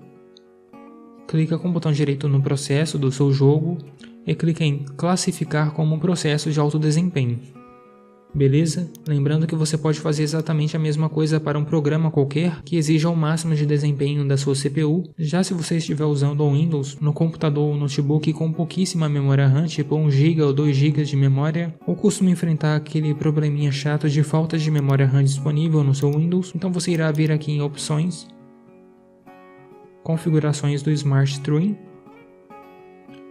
clica com o botão direito no processo do seu jogo e clica em classificar como um processo de alto desempenho. Beleza? Lembrando que você pode fazer exatamente a mesma coisa para um programa qualquer que exija o máximo de desempenho da sua CPU. Já se você estiver usando o Windows no computador ou notebook com pouquíssima memória RAM, tipo 1 GB ou 2 GB de memória, ou costuma enfrentar aquele probleminha chato de falta de memória RAM disponível no seu Windows, então você irá vir aqui em opções, configurações do Smart Stream,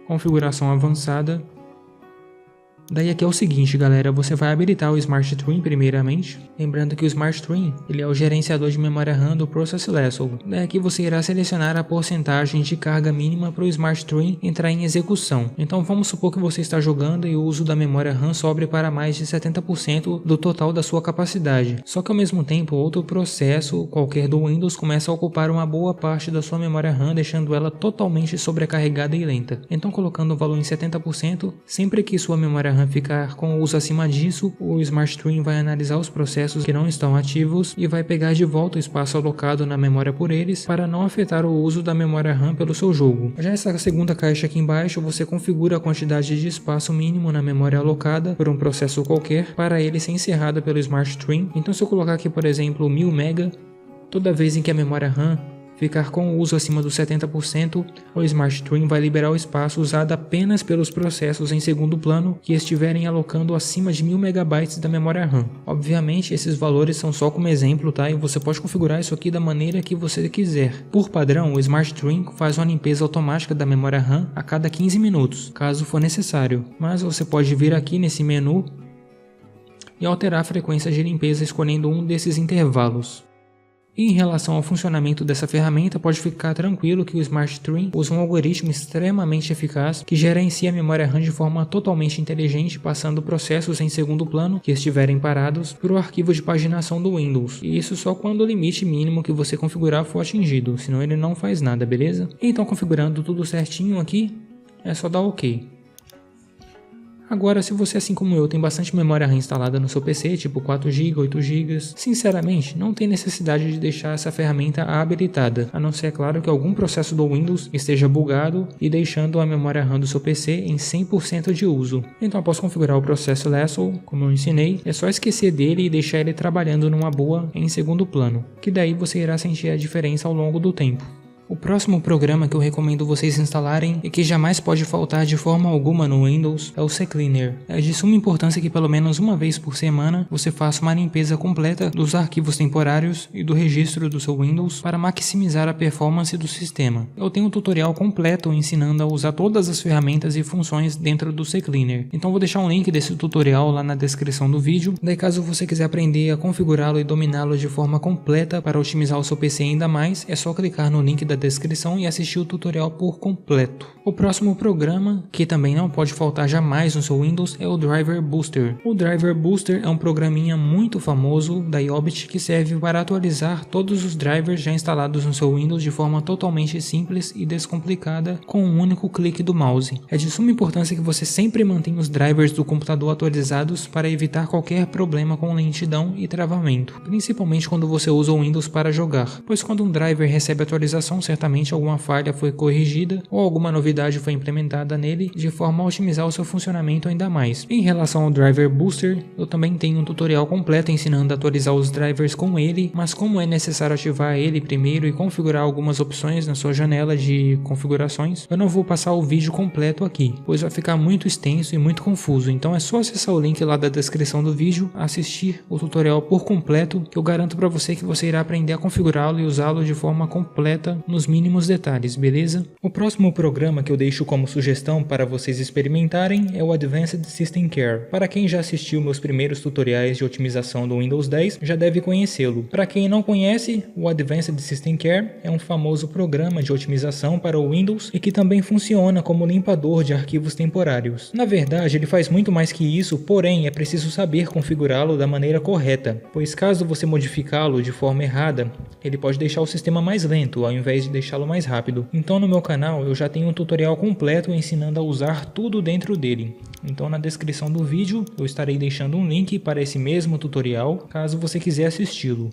configuração avançada. Daí aqui é o seguinte, galera, você vai habilitar o Smart Stream primeiramente, lembrando que o Smart Stream ele é o gerenciador de memória RAM do Process Lasso. Daí aqui você irá selecionar a porcentagem de carga mínima para o Smart Stream entrar em execução. Então vamos supor que você está jogando e o uso da memória RAM sobre para mais de 70% do total da sua capacidade. Só que ao mesmo tempo outro processo qualquer do Windows começa a ocupar uma boa parte da sua memória RAM, deixando ela totalmente sobrecarregada e lenta. Então colocando o valor em 70%, sempre que sua memória RAM ficar com o uso acima disso, o Smart Stream vai analisar os processos que não estão ativos e vai pegar de volta o espaço alocado na memória por eles para não afetar o uso da memória RAM pelo seu jogo. Já essa segunda caixa aqui embaixo, você configura a quantidade de espaço mínimo na memória alocada por um processo qualquer para ele ser encerrado pelo Smart Stream. Então se eu colocar aqui por exemplo 1000 MB, toda vez em que a memória RAM ficar com o uso acima dos 70%, o Smart Trim vai liberar o espaço usado apenas pelos processos em segundo plano que estiverem alocando acima de 1000 MB da memória RAM. Obviamente, esses valores são só como exemplo, tá? E você pode configurar isso aqui da maneira que você quiser. Por padrão, o Smart Trim faz uma limpeza automática da memória RAM a cada 15 minutos, caso for necessário. Mas você pode vir aqui nesse menu e alterar a frequência de limpeza escolhendo um desses intervalos. E em relação ao funcionamento dessa ferramenta, pode ficar tranquilo que o Smart Trim usa um algoritmo extremamente eficaz que gerencia a memória RAM de forma totalmente inteligente, passando processos em segundo plano que estiverem parados para o arquivo de paginação do Windows. E isso só quando o limite mínimo que você configurar for atingido, senão ele não faz nada, beleza? Então, configurando tudo certinho aqui, é só dar OK. Agora, se você, assim como eu, tem bastante memória RAM instalada no seu PC, tipo 4 GB, 8 GB, sinceramente, não tem necessidade de deixar essa ferramenta habilitada, a não ser, é claro, que algum processo do Windows esteja bugado e deixando a memória RAM do seu PC em 100% de uso. Então, após configurar o processo Lasso, como eu ensinei, é só esquecer dele e deixar ele trabalhando numa boa em segundo plano, que daí você irá sentir a diferença ao longo do tempo. O próximo programa que eu recomendo vocês instalarem e que jamais pode faltar de forma alguma no Windows é o CCleaner. É de suma importância que pelo menos uma vez por semana você faça uma limpeza completa dos arquivos temporários e do registro do seu Windows para maximizar a performance do sistema. Eu tenho um tutorial completo ensinando a usar todas as ferramentas e funções dentro do CCleaner. Então vou deixar um link desse tutorial lá na descrição do vídeo. Daí caso você quiser aprender a configurá-lo e dominá-lo de forma completa para otimizar o seu PC ainda mais, é só clicar no link da descrição e assistir o tutorial por completo. O próximo programa, que também não pode faltar jamais no seu Windows, é o Driver Booster. O Driver Booster é um programinha muito famoso da Iobit que serve para atualizar todos os drivers já instalados no seu Windows de forma totalmente simples e descomplicada com um único clique do mouse. É de suma importância que você sempre mantenha os drivers do computador atualizados para evitar qualquer problema com lentidão e travamento, principalmente quando você usa o Windows para jogar, pois quando um driver recebe atualização, certamente alguma falha foi corrigida ou alguma novidade foi implementada nele de forma a otimizar o seu funcionamento ainda mais. Em relação ao Driver Booster, eu também tenho um tutorial completo ensinando a atualizar os drivers com ele, mas como é necessário ativar ele primeiro e configurar algumas opções na sua janela de configurações, eu não vou passar o vídeo completo aqui, pois vai ficar muito extenso e muito confuso, então é só acessar o link lá da descrição do vídeo, assistir o tutorial por completo, que eu garanto para você que você irá aprender a configurá-lo e usá-lo de forma completa nos mínimos detalhes, beleza? O próximo programa que eu deixo como sugestão para vocês experimentarem é o Advanced System Care. Para quem já assistiu meus primeiros tutoriais de otimização do Windows 10, já deve conhecê-lo. Para quem não conhece, o Advanced System Care é um famoso programa de otimização para o Windows e que também funciona como limpador de arquivos temporários. Na verdade, ele faz muito mais que isso, porém é preciso saber configurá-lo da maneira correta, pois caso você modificá-lo de forma errada, ele pode deixar o sistema mais lento, ao invés de deixá-lo mais rápido. Então no meu canal eu já tenho um tutorial completo ensinando a usar tudo dentro dele. Então na descrição do vídeo eu estarei deixando um link para esse mesmo tutorial, caso você quiser assisti-lo.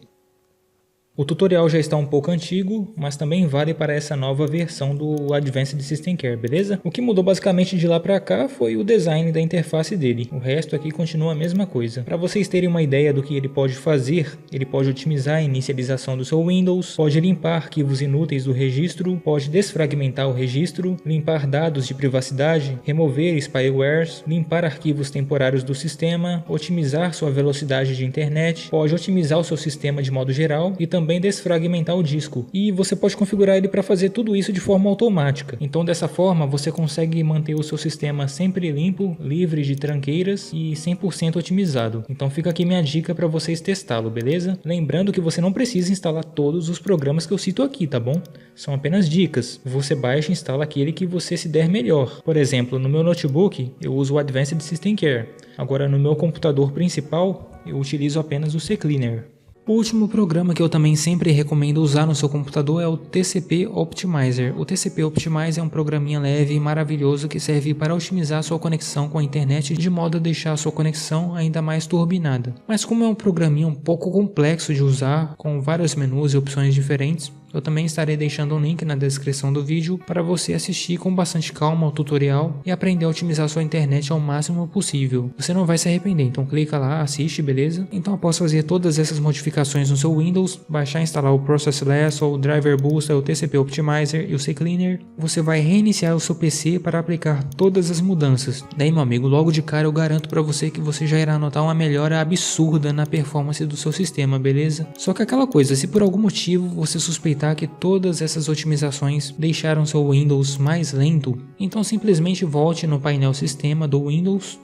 O tutorial já está um pouco antigo, mas também vale para essa nova versão do Advanced System Care, beleza? O que mudou basicamente de lá para cá foi o design da interface dele. O resto aqui continua a mesma coisa. Para vocês terem uma ideia do que ele pode fazer, ele pode otimizar a inicialização do seu Windows, pode limpar arquivos inúteis do registro, pode desfragmentar o registro, limpar dados de privacidade, remover spywares, limpar arquivos temporários do sistema, otimizar sua velocidade de internet, pode otimizar o seu sistema de modo geral e também desfragmentar o disco, e você pode configurar ele para fazer tudo isso de forma automática. Então dessa forma você consegue manter o seu sistema sempre limpo, livre de tranqueiras e 100% otimizado. Então fica aqui minha dica para vocês testá-lo, beleza? Lembrando que você não precisa instalar todos os programas que eu cito aqui, tá bom? São apenas dicas. Você baixa e instala aquele que você se der melhor. Por exemplo, no meu notebook eu uso o Advanced System Care. Agora no meu computador principal eu utilizo apenas o CCleaner. O último programa que eu também sempre recomendo usar no seu computador é o TCP Optimizer. O TCP Optimizer é um programinha leve e maravilhoso que serve para otimizar sua conexão com a internet de modo a deixar a sua conexão ainda mais turbinada. Mas como é um programinha um pouco complexo de usar, com vários menus e opções diferentes, Eu também estarei deixando um link na descrição do vídeo para você assistir com bastante calma ao tutorial e aprender a otimizar sua internet ao máximo possível. Você não vai se arrepender, então clica lá, assiste, beleza? Então após fazer todas essas modificações no seu Windows, baixar e instalar o Processless, o Driver Booster, o TCP Optimizer e o CCleaner, você vai reiniciar o seu PC para aplicar todas as mudanças. Daí, meu amigo, logo de cara eu garanto para você que você já irá notar uma melhora absurda na performance do seu sistema, beleza? Só que aquela coisa, se por algum motivo você suspeitar que todas essas otimizações deixaram seu Windows mais lento, então simplesmente volte no painel Sistema do Windows,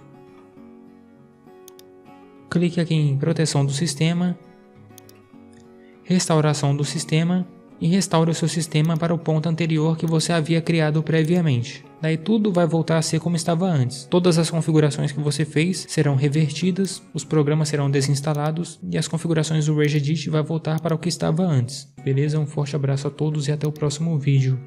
clique aqui em Proteção do Sistema, Restauração do Sistema e restaure o seu sistema para o ponto anterior que você havia criado previamente. Daí tudo vai voltar a ser como estava antes. Todas as configurações que você fez serão revertidas, os programas serão desinstalados e as configurações do Regedit vai voltar para o que estava antes. Beleza? Um forte abraço a todos e até o próximo vídeo.